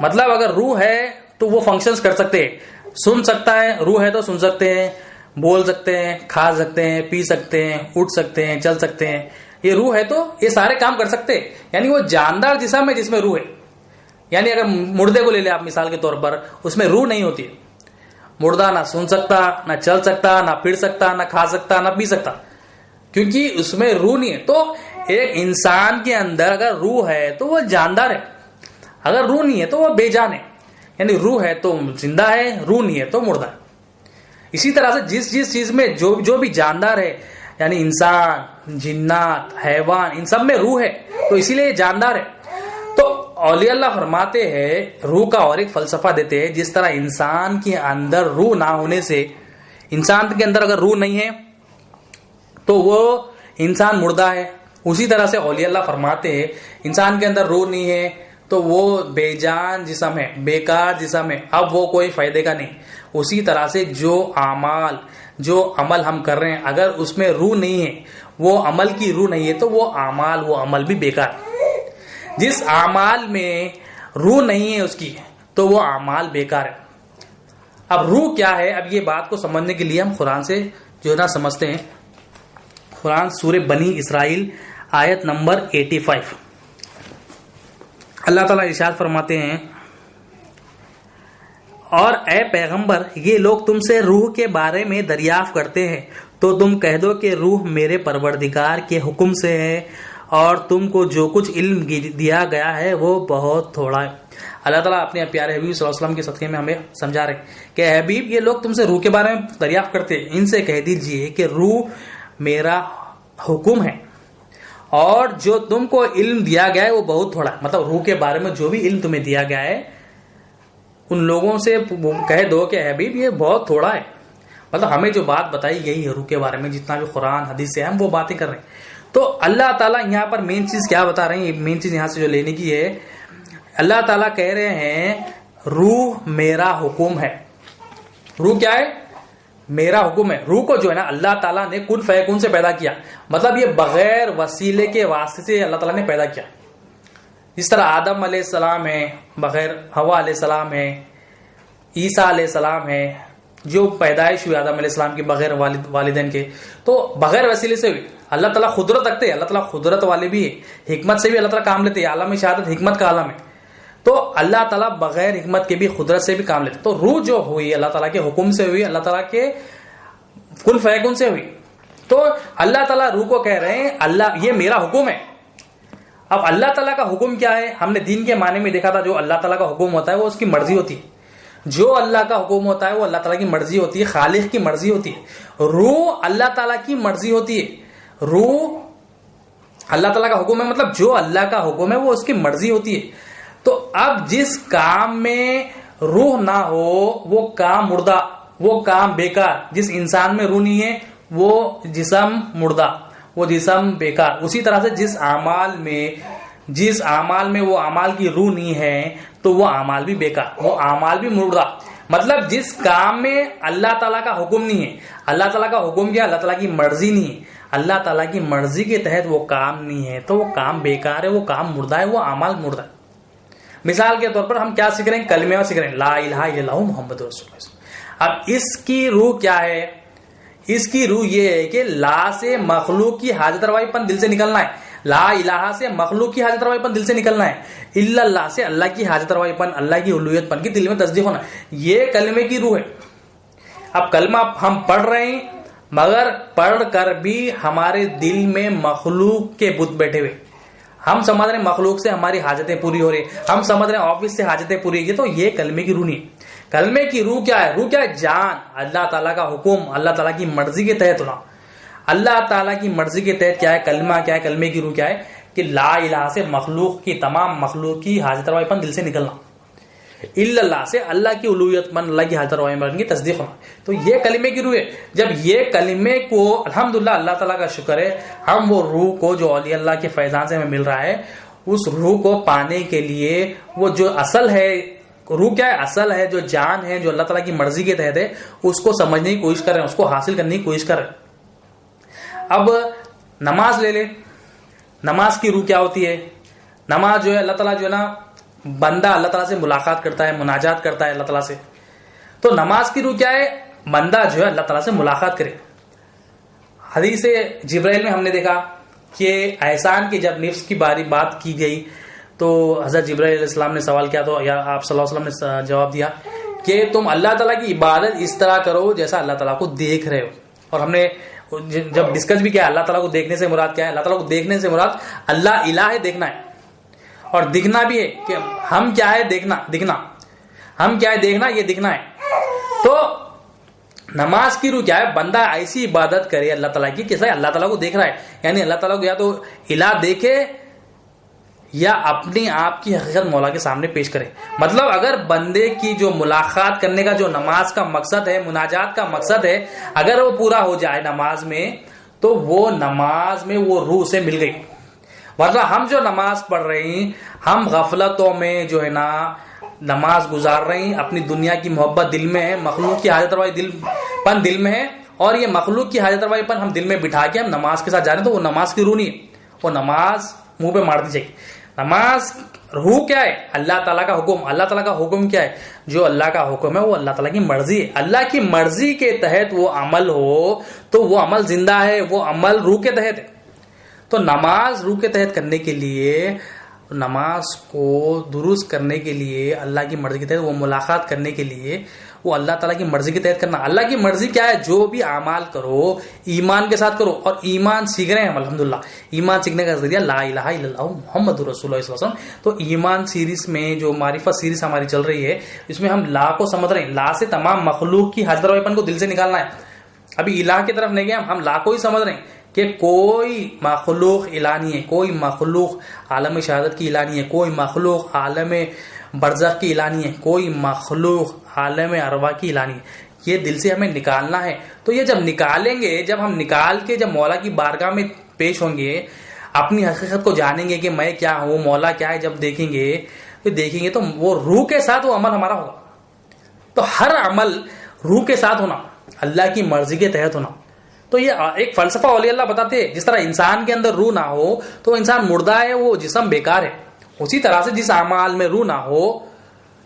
مطلب اگر روح ہے تو وہ فنکشنز کر سکتے ہیں, سن سکتا ہے, روح ہے تو سن سکتے ہیں, بول سکتے ہیں, کھا سکتے ہیں, پی سکتے ہیں, اٹھ سکتے ہیں, چل سکتے ہیں. یہ روح ہے تو یہ سارے کام کر سکتے ہیں. یعنی وہ جاندار جسم ہے جس میں روح ہے. یعنی اگر مردے کو لے لیں آپ مثال کے طور پر, اس میں روح نہیں ہوتی ہے. مردہ نہ سن سکتا, نہ چل سکتا, نہ پھر سکتا, نہ کھا سکتا, نہ پی سکتا, کیونکہ اس میں روح نہیں ہے. تو ایک انسان کے اندر اگر روح ہے تو وہ جاندار ہے, اگر روح نہیں ہے تو وہ بے جان ہے. یعنی روح ہے تو زندہ ہے, روح نہیں ہے تو مردہ ہے. اسی طرح سے جس چیز میں جو بھی جاندار ہے, یعنی انسان, جنات, حیوان, ان سب میں روح ہے تو اسی لیے جاندار ہے. تو اولیاء اللہ فرماتے ہیں, روح کا اور ایک فلسفہ دیتے ہیں, جس طرح انسان کے اندر روح نہ ہونے سے, انسان کے اندر اگر روح نہیں ہے تو وہ انسان مردہ ہے, اسی طرح سے اولیاء اللہ فرماتے ہیں انسان کے اندر روح نہیں ہے تو وہ بے جان جسم ہے, بیکار جسم ہے, اب وہ کوئی فائدے کا نہیں. اسی طرح سے جو عمل ہم کر رہے ہیں اگر اس میں روح نہیں ہے, وہ عمل کی روح نہیں ہے تو وہ عمل بھی بیکار ہے. جس اعمال میں روح نہیں ہے اس کی تو وہ اعمال بیکار ہے. اب روح کیا ہے؟ اب یہ بات کو سمجھنے کے لیے ہم قرآن سے جو ہے نا سمجھتے ہیں. قرآن سورہ بنی اسرائیل آیت نمبر 85 اللہ تعالیٰ ارشاد فرماتے ہیں اور اے پیغمبر یہ لوگ تم سے روح کے بارے میں دریافت کرتے ہیں تو تم کہہ دو کہ روح میرے پروردگار کے حکم سے ہے اور تم کو جو کچھ علم دیا گیا ہے وہ بہت تھوڑا ہے. اللہ تعالیٰ اپنے پیارے حبیب صلی اللہ علیہ وسلم کے صدقے میں ہمیں سمجھا رہے ہیں کہ حبیب یہ لوگ تم سے روح کے بارے میں دریافت کرتے ہیں، ان سے کہہ دیجئے کہ روح میرا حکم ہے اور جو تم کو علم دیا گیا ہے وہ بہت تھوڑا ہے. مطلب روح کے بارے میں جو بھی علم تمہیں دیا گیا ہے ان لوگوں سے کہہ دو کہ حبیب یہ بہت تھوڑا ہے. مطلب ہمیں جو بات بتائی گئی ہے روح کے بارے میں جتنا بھی قرآن حدیث سے ہم وہ باتیں کر رہے ہیں. تو اللہ تعالیٰ یہاں پر مین چیز کیا بتا رہے ہیں؟ مین چیز یہاں سے جو لینے کی ہے، اللہ تعالیٰ کہہ رہے ہیں روح میرا حکم ہے. روح کیا ہے؟ میرا حکم ہے. روح کو جو ہے نا اللہ تعالیٰ نے کن فیکون سے پیدا کیا. مطلب یہ بغیر وسیلے کے واسطے سے اللہ تعالیٰ نے پیدا کیا. جس طرح آدم علیہ السلام ہے بغیر، حوا علیہ السلام ہے، عیسیٰ علیہ السلام ہے، جو پیدائش ہوئی آدم علیہ السلام کی بغیر والدین کے، تو بغیر وسیلے سے ہوئی. اللہ تعالیٰ قدرت رکھتے ہیں، اللہ تعالیٰ قدرت والے بھی ہے، حکمت سے بھی اللہ تعالیٰ کام لیتے ہیں. عالم شہادت حکمت کا عالم ہے تو اللہ تعالیٰ بغیر حکمت کے بھی قدرت سے بھی کام لیتے. تو روح جو ہوئی اللہ تعالیٰ کے حکم سے ہوئی، اللہ تعالیٰ کے کن فیکون سے ہوئی. تو اللہ تعالیٰ روح کو کہہ رہے ہیں اللہ یہ میرا حکم ہے. اب اللہ تعالیٰ کا حکم کیا ہے؟ ہم نے دین کے معنی میں دیکھا تھا جو اللہ تعالیٰ کا حکم ہوتا ہے وہ اس کی مرضی ہوتی ہے. جو اللہ کا حکم ہوتا ہے وہ اللہ تعالیٰ کی مرضی ہوتی ہے، خالق کی مرضی ہوتی ہے. روح اللہ تعالیٰ کی مرضی ہوتی ہے. روح اللہ تعالیٰ کا حکم ہے، مطلب جو اللہ کا حکم ہے وہ اس کی مرضی ہوتی ہے. تو اب جس کام میں روح نہ ہو وہ کام مردہ، وہ کام بیکار. جس انسان میں روح نہیں ہے وہ جسم مردہ، وہ جسم بیکار. اسی طرح سے جس اعمال میں وہ اعمال کی روح نہیں ہے تو وہ اعمال بھی بیکار، وہ اعمال بھی مردہ. مطلب جس کام میں اللہ تعالیٰ کا حکم نہیں ہے، اللہ تعالیٰ کا حکم کیا؟ اللہ تعالیٰ کی مرضی نہیں ہے، اللہ تعالیٰ کی مرضی کے تحت وہ کام نہیں ہے تو وہ کام بیکار ہے، وہ کام مردہ ہے، وہ اعمال مردہ ہے. مثال کے طور پر ہم کیا سیکھ رہے ہیں؟ کلمہ سیکھ رہے ہیں، لا الہ الا اللہ محمد رسول اللہ. اب اس کی روح کیا ہے؟ اس کی روح یہ ہے کہ لا سے مخلوق کی حاجت روائی پن دل سے نکلنا ہے، لا الہ سے مخلوق کی حاجت روائی پن دل سے نکلنا ہے، الا اللہ سے اللہ کی حاجت روائی پن، اللہ کی الوہیت پن کی دل میں تصدیق ہونا. یہ کلمے کی روح ہے. اب کلمہ ہم پڑھ رہے ہیں مگر پڑھ کر بھی ہمارے دل میں مخلوق کے بت بیٹھے ہوئے. ہم سمجھ رہے ہیں مخلوق سے ہماری حاجتیں پوری ہو رہی، ہم سمجھ رہے ہیں آفس سے حاجتیں پوری ہوئی، تو یہ کلمے کی روح نہیں. کلمے کی روح کیا ہے؟ روح کیا ہے؟ جان. اللہ تعالیٰ کا حکم اللہ تعالیٰ کی مرضی کے تحت ہونا. اللہ تعالیٰ کی مرضی کے تحت کیا ہے؟ کلمہ کیا ہے؟ کلمے کی روح کیا ہے؟ کہ لا الہ سے مخلوق کی، تمام مخلوق کی حاجت روائی پن دل سے نکلنا، الا اللہ سے اللہ کی الوہیت پن، اللہ کی حاجت روائی پن کی تصدیق ہونا. تو یہ کلمے کی روح ہے. جب یہ کلمے کو الحمدللہ اللہ تعالیٰ کا شکر ہے ہم وہ روح کو جو اولیاء اللہ کے فیضان سے ہمیں مل رہا ہے اس روح کو پانے کے لیے وہ جو اصل ہے، روح کیا ہے؟ اصل ہے، جو جان ہے، جو اللہ تعالیٰ کی مرضی کے تحت ہے، اس کو سمجھنے کی کوشش کر رہے ہیں، اس کو حاصل کرنے کی کوشش کر رہے ہیں. اب نماز لے لے. نماز کی روح کیا ہوتی ہے؟ نماز جو ہے اللہ تعالیٰ جو ہے نا بندہ اللہ تعالیٰ سے ملاقات کرتا ہے، مناجات کرتا ہے اللہ تعالیٰ سے. تو نماز کی روح کیا ہے؟ بندہ جو ہے اللہ تعالیٰ سے ملاقات کرے. حدیث جبرائیل میں ہم نے دیکھا کہ احسان کی جب نفس کی بات کی گئی تو حضرت جبرائیل علیہ السلام نے سوال کیا تو یا آپ صلی اللہ علیہ وسلم نے جواب دیا کہ تم اللہ تعالیٰ کی عبادت اس طرح کرو جیسا اللہ تعالیٰ کو دیکھ رہے ہو. اور ہم نے جب ڈسکس بھی کیا اللہ تعالیٰ کو دیکھنے سے مراد کیا ہے؟ اللہ تعالیٰ کو دیکھنے سے مراد اللہ الہ ہے، دیکھنا ہے، اور دکھنا بھی ہے کہ ہم کیا ہے؟ دکھنا ہم کیا ہے؟ دیکھنا، یہ دکھنا ہے. تو نماز کی روح کیا ہے؟ بندہ ایسی عبادت کرے اللہ تعالیٰ کی کہ اللہ تعالیٰ کو دیکھ رہا ہے، یعنی اللہ تعالیٰ کو یا تو الہ دیکھے یا اپنی آپ کی حقیقت مولا کے سامنے پیش کرے. مطلب اگر بندے کی جو ملاقات کرنے کا جو نماز کا مقصد ہے، مناجات کا مقصد ہے، اگر وہ پورا ہو جائے نماز میں تو وہ نماز میں وہ روح سے مل گئی. ورنہ ہم جو نماز پڑھ رہے ہیں ہم غفلتوں میں جو ہے نا نماز گزار رہے ہیں، اپنی دنیا کی محبت دل میں ہے، مخلوق کی حاجت روائی دل میں ہے، اور یہ مخلوق کی حاجت روائی پن ہم دل میں بٹھا کے ہم نماز کے ساتھ جا رہے ہیں تو وہ نماز کی روح نہیں ہے، وہ نماز منہ پہ مار دی جائے گی. نماز روح کیا ہے؟ اللہ تعالیٰ کا حکم. اللہ تعالیٰ کا حکم کیا ہے؟ جو اللہ کا حکم ہے وہ اللہ تعالیٰ کی مرضی ہے. اللہ کی مرضی کے تحت وہ عمل ہو تو وہ عمل زندہ ہے، وہ عمل روح کے تحت ہے. تو نماز روح کے تحت کرنے کے لیے، نماز کو درست کرنے کے لیے، اللہ کی مرضی کے تحت وہ ملاقات کرنے کے لیے وہ اللہ تعالیٰ کی مرضی کے تحت کرنا. اللہ کی مرضی کیا ہے؟ جو بھی اعمال کرو ایمان کے ساتھ کرو. اور ایمان سیکھ رہے ہیں ہم الحمدللہ. ایمان سیکھنے کا ذریعہ لا الہ الا اللہ محمد رسول اللہ صلی اللہ علیہ وسلم. تو ایمان سیریز میں جو معرفت سیریز ہماری چل رہی ہے اس میں ہم لا کو سمجھ رہے ہیں. لا سے تمام مخلوق کی حاضر ویپن کو دل سے نکالنا ہے. ابھی الہ کی طرف نہیں گئے ہم لا کو ہی سمجھ رہے ہیں کہ کوئی مخلوق الہ نہیں ہے، کوئی مخلوق عالم شہادت کی الہ نہیں ہے، کوئی مخلوق عالم برزخ کی الہ نہیں ہے، کوئی مخلوق عالم ارواح کی الہ نہیں ہے. یہ دل سے ہمیں نکالنا ہے. تو یہ جب نکالیں گے، جب ہم نکال کے جب مولا کی بارگاہ میں پیش ہوں گے، اپنی حقیقت کو جانیں گے کہ میں کیا ہوں، مولا کیا ہے، جب دیکھیں گے تو وہ روح کے ساتھ وہ عمل ہمارا ہوگا. تو ہر عمل روح کے ساتھ ہونا، اللہ کی مرضی کے تحت ہونا. تو یہ ایک فلسفہ اولیاء اللہ بتاتے ہیں. جس طرح انسان کے اندر روح نہ ہو تو انسان مردہ ہے، وہ جسم بیکار ہے. اسی طرح سے جس اعمال میں روح نہ ہو،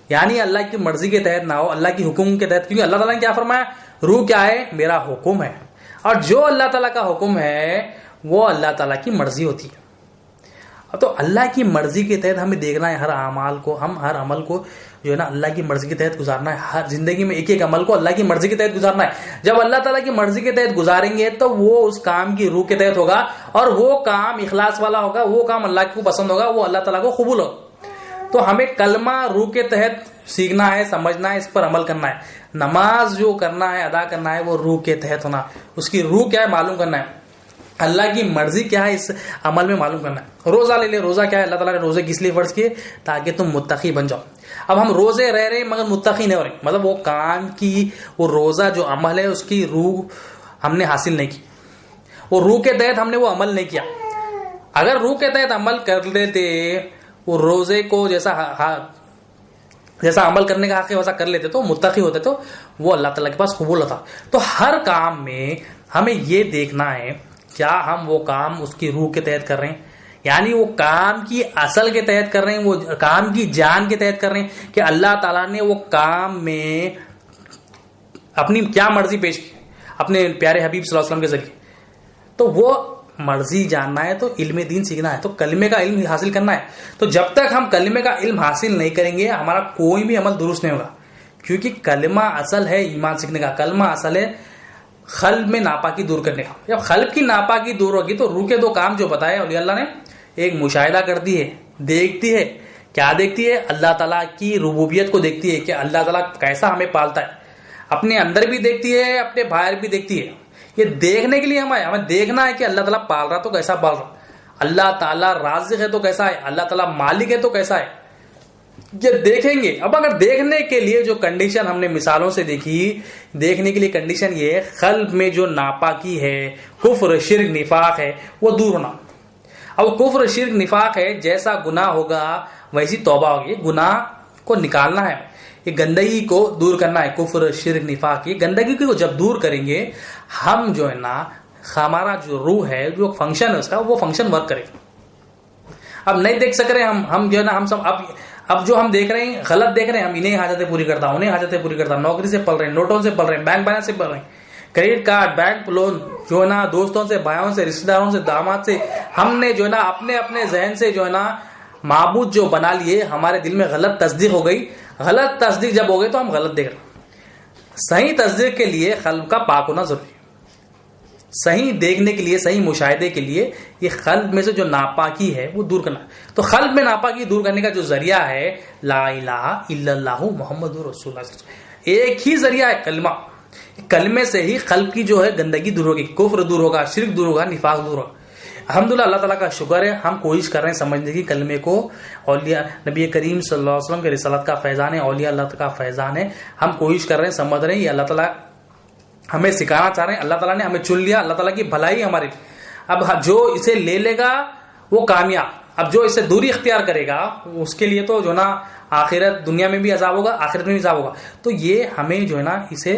یعنی اللہ کی مرضی کے تحت نہ ہو، اللہ کی حکم کے تحت، کیونکہ اللہ تعالیٰ نے کیا فرمایا؟ روح کیا ہے؟ میرا حکم ہے. اور جو اللہ تعالیٰ کا حکم ہے وہ اللہ تعالیٰ کی مرضی ہوتی ہے. تو اللہ کی مرضی کے تحت ہمیں دیکھنا ہے ہر اعمال کو. ہم ہر عمل کو جو ہے نا اللہ کی مرضی کے تحت گزارنا ہے. ہر زندگی میں ایک ایک عمل کو اللہ کی مرضی کے تحت گزارنا ہے. جب اللہ تعالیٰ کی مرضی کے تحت گزاریں گے تو وہ اس کام کی روح کے تحت ہوگا، اور وہ کام اخلاص والا ہوگا، وہ کام اللہ کو پسند ہوگا، وہ اللہ تعالیٰ کو قبول ہوگا. تو ہمیں کلمہ روح کے تحت سیکھنا ہے، سمجھنا ہے، اس پر عمل کرنا ہے. نماز جو کرنا ہے، ادا کرنا ہے، وہ روح کے تحت ہونا. اس کی روح کیا ہے معلوم کرنا ہے، اللہ کی مرضی کیا ہے اس عمل میں معلوم کرنا ہے. روزہ لے لے. روزہ کیا ہے؟ اللہ تعالیٰ نے روزے کس لیے فرض کیے؟ تاکہ تم متقی بن جاؤ. اب ہم روزے رہ رہے ہیں مگر متقی نہیں ہو رہے، مطلب وہ کام کی، وہ روزہ جو عمل ہے اس کی روح ہم نے حاصل نہیں کی، وہ روح کے تحت ہم نے وہ عمل نہیں کیا. اگر روح کے تحت عمل کر لیتے، وہ روزے کو جیسا عمل کرنے کا حق ہے ویسا کر لیتے تو متقی ہوتے، تو وہ اللہ تعالیٰ کے پاس قبول ہوتا. تو ہر کام میں ہمیں یہ دیکھنا ہے کیا ہم وہ کام اس کی روح کے تحت کر رہے ہیں، یعنی وہ کام کی اصل کے تحت کر رہے ہیں، وہ کام کی جان کے تحت کر رہے ہیں کہ اللہ تعالیٰ نے وہ کام میں اپنی کیا مرضی پیش کی اپنے پیارے حبیب صلی اللہ علیہ وسلم کے ذریعے. تو وہ مرضی جاننا ہے تو علم دین سیکھنا ہے، تو کلمے کا علم حاصل کرنا ہے. تو جب تک ہم کلمے کا علم حاصل نہیں کریں گے ہمارا کوئی بھی عمل درست نہیں ہوگا. کیونکہ کلمہ اصل ہے ایمان سیکھنے کا، کلمہ اصل ہے قلب میں ناپاکی دور کرنے کا. جب قلب کی ناپاکی دور ہوگی تو روح کے دو کام جو بتائے اولیاء اللہ نے، ایک مشاہدہ کرتی ہے، دیکھتی ہے. کیا دیکھتی ہے؟ اللہ تعالیٰ کی ربوبیت کو دیکھتی ہے کہ اللہ تعالیٰ کیسا ہمیں پالتا ہے. اپنے اندر بھی دیکھتی ہے، اپنے باہر بھی دیکھتی ہے. یہ دیکھنے کے لیے ہمیں دیکھنا ہے کہ اللہ تعالیٰ پال رہا تو کیسا پال رہا، اللہ تعالیٰ رازق ہے تو کیسا ہے، اللہ تعالیٰ مالک ہے تو کیسا ہے. یہ دیکھیں گے. اب اگر دیکھنے کے لیے جو کنڈیشن ہم نے مثالوں سے دیکھی، دیکھنے کے لیے کنڈیشن یہ ہے قلب میں جو ناپاکی ہے، کفر شرک نفاق ہے، وہ دور ہونا. اب کفر شرک نفاق ہے، جیسا گناہ ہوگا ویسی توبہ ہوگی. گناہ کو نکالنا ہے، یہ گندگی کو دور کرنا ہے. کفر شرک نفاق کی گندگی کو جب دور کریں گے ہم جو ہے نا، ہمارا جو روح ہے، جو فنکشن ہے اس کا، وہ فنکشن ورک کرے. اب نہیں دیکھ سک رہے ہم جو ہے نا، ہم سب اب جو ہم دیکھ رہے ہیں غلط دیکھ رہے ہیں. ہم انہیں حاجتیں پوری کرتا ہوں، انہیں حاجتیں پوری کرتا ہوں، نوکری سے پل رہے ہیں، نوٹوں سے پل رہے ہیں، بینک بیلنس سے پل رہے ہیں، کریڈٹ کارڈ، بینک لون، جو ہے نا دوستوں سے، بھائیوں سے، رشتے داروں سے، داماد سے، ہم نے جو ہے نا اپنے ذہن سے جو ہے نا معبود جو بنا لیے. ہمارے دل میں غلط تصدیق ہو گئی. غلط تصدیق جب ہو گئی تو ہم غلط دیکھ رہے ہیں. صحیح تصدیق کے لیے قلب کا پاک ہونا ضروری ہے. صحیح دیکھنے کے لیے، صحیح مشاہدے کے لیے یہ قلب میں سے جو ناپاکی ہے وہ دور کرنا ہے. تو قلب میں ناپاکی دور کرنے کا جو ذریعہ ہے لا الہ الا اللہ محمد رسول اللہ. ایک ہی ذریعہ ہے کلمہ. کلمے سے ہی قلب کی جو ہے گندگی دور ہوگی، کفر دور ہوگا، شرک دور ہوگا، نفاق دور ہوگا. الحمدللہ اللہ تعالیٰ کا شکر ہے، ہم کوشش کر رہے ہیں سمجھنے کی کلمے کو. اولیاء نبی کریم صلی اللہ علیہ وسلم کے رسالت کا فیضان ہے، اولیاء اللہ کا فیضان ہے. ہم کوشش کر رہے ہیں، سمجھ رہے ہیں، یہ اللہ تعالیٰ ہمیں سکھانا چاہ رہے ہیں. اللہ تعالیٰ نے ہمیں چن لیا، اللہ تعالیٰ کی بھلائی ہماری. اب جو اسے لے لے گا وہ کامیاب. اب جو اسے دوری اختیار کرے گا اس کے لیے تو جو نا آخرت، دنیا میں بھی عذاب ہوگا، آخرت میں بھی عذاب ہوگا. تو یہ ہمیں جو ہے نا اسے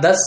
10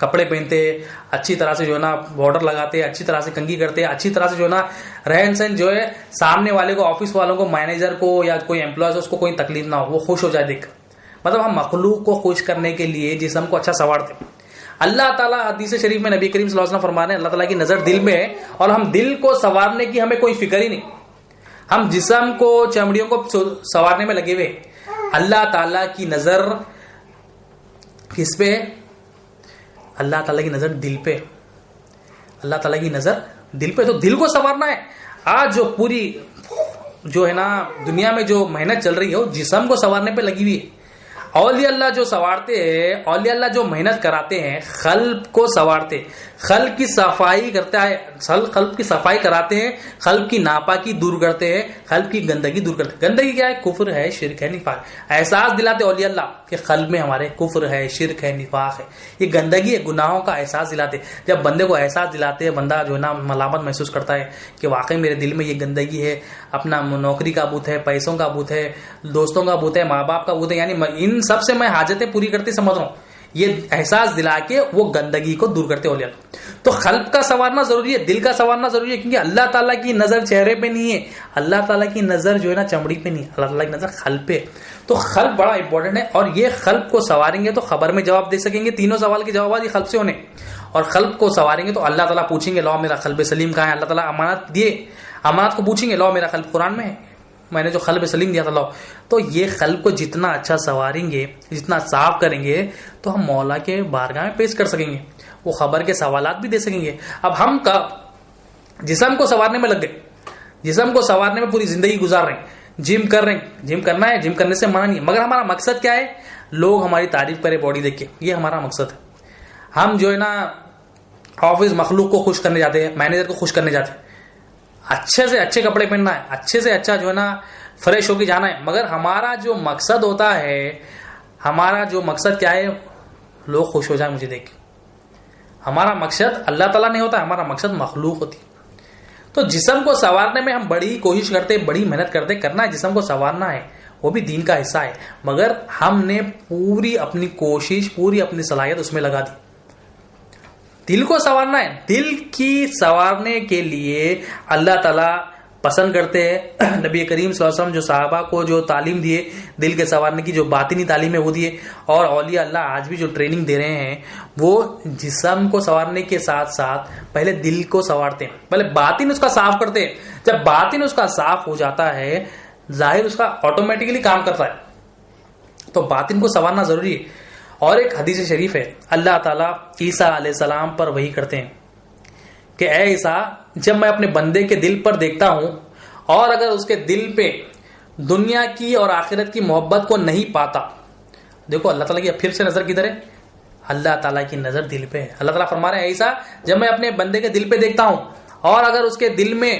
کپڑے پہنتے, اچھی طرح سے جو ہے نا بارڈر لگاتے, اچھی طرح سے کنگھی کرتے, اچھی طرح سے جو ہے نا رہن سہن جو ہے سامنے والے کو, آفس والوں کو, مینیجر کو یا کوئی امپلائز اس کو کوئی تکلیف نہ ہو, وہ خوش ہو جائے دیکھ کر. مطلب ہم مخلوق کو خوش کرنے کے لیے جسم کو اچھا سنوارتے. اللہ تعالیٰ حدیث شریف میں نبی کریم صلی اللہ علیہ وسلم فرما رہے ہیں اللہ تعالیٰ کی نظر دل میں ہے, اور ہم دل کو سنوارنے کی ہمیں کوئی فکر ہی نہیں. ہم جسم کو, چمڑیوں کو سنوارنے میں لگے ہوئے. اللہ تعالیٰ کی نظر کس پہ ہے؟ اللہ تعالیٰ کی نظر دل پہ. اللہ تعالیٰ کی نظر دل پہ, تو دل کو سنوارنا ہے. آج جو پوری جو ہے نا دنیا میں جو محنت چل رہی ہے وہ جسم کو سنوارنے پہ لگی ہوئی ہے. اولیاء اللہ جو سنوارتے ہیں, اولیاء اللہ جو محنت کراتے ہیں, قلب کو سنوارتے, قلب کی صفائی کرتا ہے, قلب کی صفائی کراتے ہیں, قلب کی ناپاکی دور کرتے ہیں, قلب کی گندگی دور کرتے ہیں. گندگی کیا ہے؟ کفر ہے, شرک ہے, نفاق. احساس دلاتے اولیاء اللہ کہ قلب میں ہمارے کفر ہے, شرک ہے, نفاق ہے, یہ گندگی ہے, گناہوں کا احساس دلاتے. جب بندے کو احساس دلاتے ہیں, بندہ جو ہے نا ملامت محسوس کرتا ہے کہ واقعی میرے دل میں یہ گندگی ہے, اپنا نوکری کا بوت ہے, پیسوں کا بوت ہے, دوستوں کا بوت ہے, ماں باپ کا بوت ہے, یعنی ان سب سے میں حاجتیں پوری کرتے سمجھ رہا ہوں. یہ احساس دلا کے وہ گندگی کو دور کرتے اولیاء. تو قلب کا سنوارنا ضروری ہے, دل کا سنوارنا ضروری ہے, کیونکہ اللہ تعالیٰ کی نظر چہرے پہ نہیں ہے, اللہ تعالیٰ کی نظر جو ہے نا چمڑی پہ نہیں, اللہ تعالیٰ کی نظر قلب پہ. تو قلب بڑا امپورٹنٹ ہے, اور یہ قلب کو سنواریں گے تو خبر میں جواب دے سکیں گے. تینوں سوال کے جوابات یہ قلب سے ہونے, اور قلب کو سنواریں گے تو اللہ تعالیٰ پوچھیں گے لاؤ میرا قلب سلیم کہاں ہے. اللہ تعالیٰ امانت دیے, امانت کو پوچھیں گے لاؤ میرا قلب قرآن میں ہے, میں نے جو قلب سلیم دیا تھا لاؤ. تو یہ قلب کو جتنا اچھا سنواریں گے, جتنا صاف کریں گے, تو ہم مولا کے بارگاہ میں پیش کر سکیں گے, وہ خبر کے سوالات بھی دے سکیں گے. اب ہم کا جسم کو سنوارنے میں لگ گئے, جسم کو سنوارنے میں پوری زندگی گزار رہے ہیں, جم کر رہے ہیں, جم کرنا ہے, جم کرنے سے منع نہیں ہے, مگر ہمارا مقصد کیا ہے؟ لوگ ہماری تعریف کرے باڈی دیکھ کے, یہ ہمارا مقصد ہے. ہم جو ہے نا آفس مخلوق کو خوش کرنے جاتے ہیں, مینیجر کو خوش کرنے جاتے ہیں, اچھے سے اچھے کپڑے پہننا ہے, اچھے سے اچھا جو ہے نا فریش ہو کے جانا ہے, مگر ہمارا جو مقصد ہوتا ہے, ہمارا جو مقصد کیا ہے؟ لوگ خوش ہو جائیں مجھے دیکھ کے. ہمارا مقصد اللہ تعالیٰ نہیں ہوتا, ہمارا مقصد مخلوق ہوتی. تو جسم کو سنوارنے میں ہم بڑی کوشش کرتے, بڑی محنت کرتے, کرنا ہے جسم کو سنوارنا ہے, وہ بھی دین کا حصہ ہے, مگر ہم نے پوری اپنی کوشش, پوری اپنی صلاحیت اس میں لگا دی. دل کو سنوارنا ہے, دل کی سنوارنے کے لیے اللہ تعالیٰ پسند کرتے ہیں. نبی کریم صلی اللہ علیہ وسلم جو صحابہ کو جو تعلیم دیے دل کے سنوارنے کی, جو باطنی تعلیم ہے وہ دیے, اور اولیاء اللہ آج بھی جو ٹریننگ دے رہے ہیں وہ جسم کو سنوارنے کے ساتھ ساتھ پہلے دل کو سنوارتے ہیں, پہلے باطن اس کا صاف کرتے ہیں. جب باطن اس کا صاف ہو جاتا ہے, ظاہر اس کا آٹومیٹکلی کام کرتا ہے. تو باطن کو سنوارنا ضروری ہے. اور ایک حدیث شریف ہے, اللہ تعالیٰ عیسیٰ علیہ السلام پر وحی کرتے ہیں کہ اے عیسیٰ, جب میں اپنے بندے کے دل پر دیکھتا ہوں اور اگر اس کے دل پہ دنیا کی اور آخرت کی محبت کو نہیں پاتا. دیکھو اللہ تعالیٰ کی پھر سے نظر کدھر ہے؟ اللہ تعالیٰ کی نظر دل پہ ہے. اللہ تعالیٰ فرما رہے ہیں عیسیٰ, جب میں اپنے بندے کے دل پہ دیکھتا ہوں اور اگر اس کے دل میں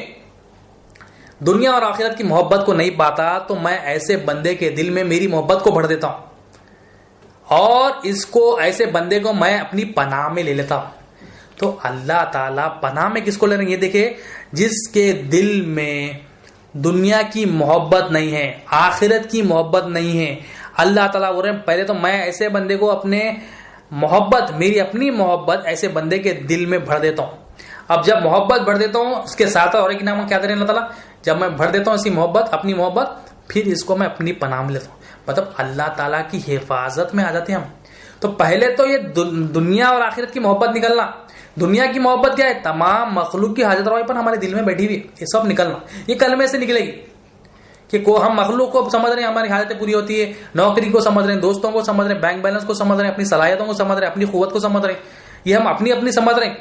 دنیا اور آخرت کی محبت کو نہیں پاتا, تو میں ایسے بندے کے دل میں میری محبت کو بھر دیتا ہوں, اور اس کو, ایسے بندے کو میں اپنی پناہ میں لے لیتا ہوں. تو اللہ تعالیٰ پناہ میں کس کو لے رہے ہیں؟ یہ دیکھیں, جس کے دل میں دنیا کی محبت نہیں ہے, آخرت کی محبت نہیں ہے, اللہ تعالیٰ بول رہے ہیں پہلے تو میں ایسے بندے کو اپنے محبت, میری اپنی محبت ایسے بندے کے دل میں بھر دیتا ہوں. اب جب محبت بھر دیتا ہوں, اس کے ساتھ اور ایک نام کیا دے رہے ہیں اللہ تعالیٰ, جب میں بھر دیتا ہوں اسی محبت, اپنی محبت, پھر اس کو میں اپنی پناہ میں لیتا ہوں. مطلب اللہ تعالیٰ کی حفاظت میں آ جاتے ہیں ہم. تو پہلے تو یہ دنیا اور آخرت کی محبت نکلنا. دنیا کی محبت کیا ہے؟ تمام مخلوق کی حاجت روائی پر ہمارے دل میں بیٹھی ہوئی, یہ سب نکلنا. یہ کلمے سے نکلے گی کہ ہم مخلوق کو سمجھ رہے ہیں, ہماری حاجتیں پوری ہوتی ہے, نوکری کو سمجھ رہے ہیں, دوستوں کو سمجھ رہے ہیں, بینک بیلنس کو سمجھ رہے ہیں, اپنی صلاحیتوں کو سمجھ رہے ہیں, اپنی قوت کو سمجھ رہے ہیں. یہ ہم اپنی اپنی سمجھ رہے ہیں.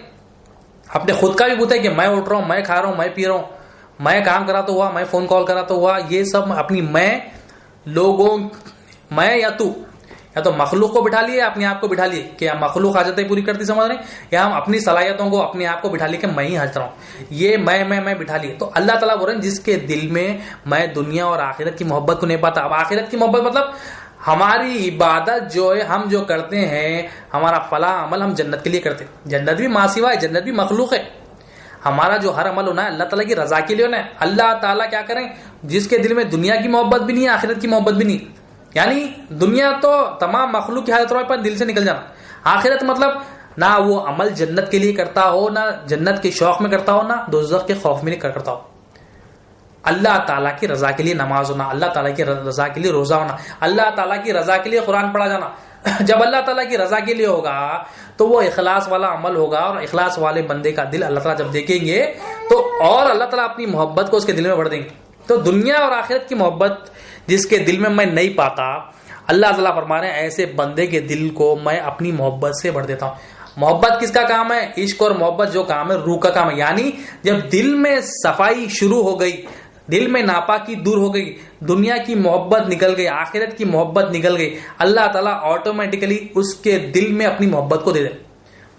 اپنے خود کا بھی بوتا ہے کہ میں اٹھ رہا ہوں, میں کھا رہا ہوں, میں پی رہا ہوں, میں کام کرا تو ہوا, میں فون کال کرا تو ہوا. یہ سب اپنی میں, لوگوں, میں یا تو, یا تو مخلوق کو بٹھا لیے, اپنے آپ کو بٹھا لیے کہ ہم مخلوق حاجتیں پوری کرتی سمجھ رہے ہیں, یا ہم اپنی صلاحیتوں کو, اپنے آپ کو بٹھا لیے کہ میں ہی حاجت رہا ہوں. یہ میں بٹھا لیے. تو اللہ تعالیٰ بول رہے ہیں جس کے دل میں میں دنیا اور آخرت کی محبت کو نہیں پاتا. اب آخرت کی محبت مطلب ہماری عبادت جو ہے, ہم جو کرتے ہیں, ہمارا فلاں عمل ہم جنت کے لیے کرتے ہیں. جنت بھی ماں سوا ہے, جنت بھی مخلوق ہے. ہمارا جو ہر عمل ہونا ہے اللہ تعالیٰ کی رضا کے لیے ہونا ہے. اللہ تعالیٰ کیا کریں, جس کے دل میں دنیا کی محبت بھی نہیں ہے, آخرت کی محبت بھی نہیں, یعنی دنیا تو تمام مخلوق کی حالت پر دل سے نکل جانا. آخرت مطلب نہ وہ عمل جنت کے لیے کرتا ہو، نہ جنت کے شوق میں کرتا ہو، نہ دوزخ کے خوف میں کرتا ہو. اللہ تعالیٰ کی رضا کے لیے نماز ہونا، اللہ تعالیٰ کی رضا کے لیے روزہ ہونا، اللہ تعالیٰ کی رضا کے لیے قرآن پڑھا جانا. جب اللہ تعالیٰ کی رضا کے لیے ہوگا تو وہ اخلاص والا عمل ہوگا، اور اخلاص والے بندے کا دل اللہ تعالیٰ جب دیکھیں گے تو اور اللہ تعالیٰ اپنی محبت کو اس کے دل میں بڑھ دیں گے. تو دنیا اور آخرت کی محبت جس کے دل میں نہیں پاتا، اللہ تعالیٰ فرما رہے ہیں ایسے بندے کے دل کو میں اپنی محبت سے بھر دیتا ہوں. محبت کس کا کام ہے؟ عشق اور محبت جو کام ہے روح کا کام ہے. یعنی جب دل میں صفائی شروع ہو گئی، دل میں ناپاکی دور ہو گئی، دنیا کی محبت نکل گئی، آخرت کی محبت نکل گئی، اللہ تعالیٰ آٹومیٹکلی اس کے دل میں اپنی محبت کو دے دے.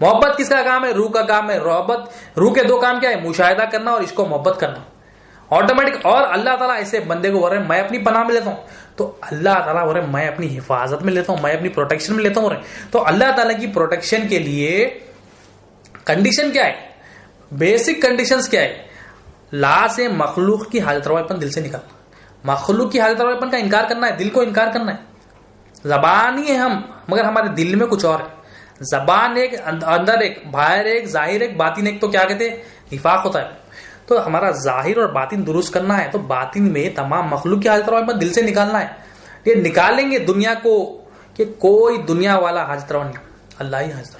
محبت کس کا کام ہے؟ روح کا کام ہے. روح کے دو کام کیا ہے؟ مشاہدہ کرنا اور عشق و محبت کرنا آٹومیٹک. اور اللہ تعالیٰ ایسے بندے کو بول رہے ہیں میں اپنی پناہ میں لیتا ہوں. تو اللہ تعالیٰ بول رہے ہیں میں اپنی حفاظت میں لیتا ہوں، میں اپنی پروٹیکشن میں لیتا ہوں. تو اللہ تعالیٰ کی پروٹیکشن کے لیے کنڈیشن کیا ہے؟ بیسک کنڈیشنز کیا ہے؟ لا سے مخلوق کی حاجت رواپن دل سے نکالنا. مخلوق کی حاجت رواپن کا انکار کرنا ہے، دل کو انکار کرنا ہے. زبان ہی ہے ہم، مگر ہمارے دل میں کچھ اور ہے. زبان ایک، اندر ایک، باہر ایک، ظاہر ایک، باطن ایک. تو کیا کہتے ہیں؟ نفاق ہوتا ہے. تو ہمارا ظاہر اور باطن درست کرنا ہے. تو باطن میں تمام مخلوق کی حاجت رواپن دل سے نکالنا ہے. یہ نکالیں گے دنیا کو کہ کوئی دنیا والا حاجت روا نہیں، اللہ ہی حاجت روا،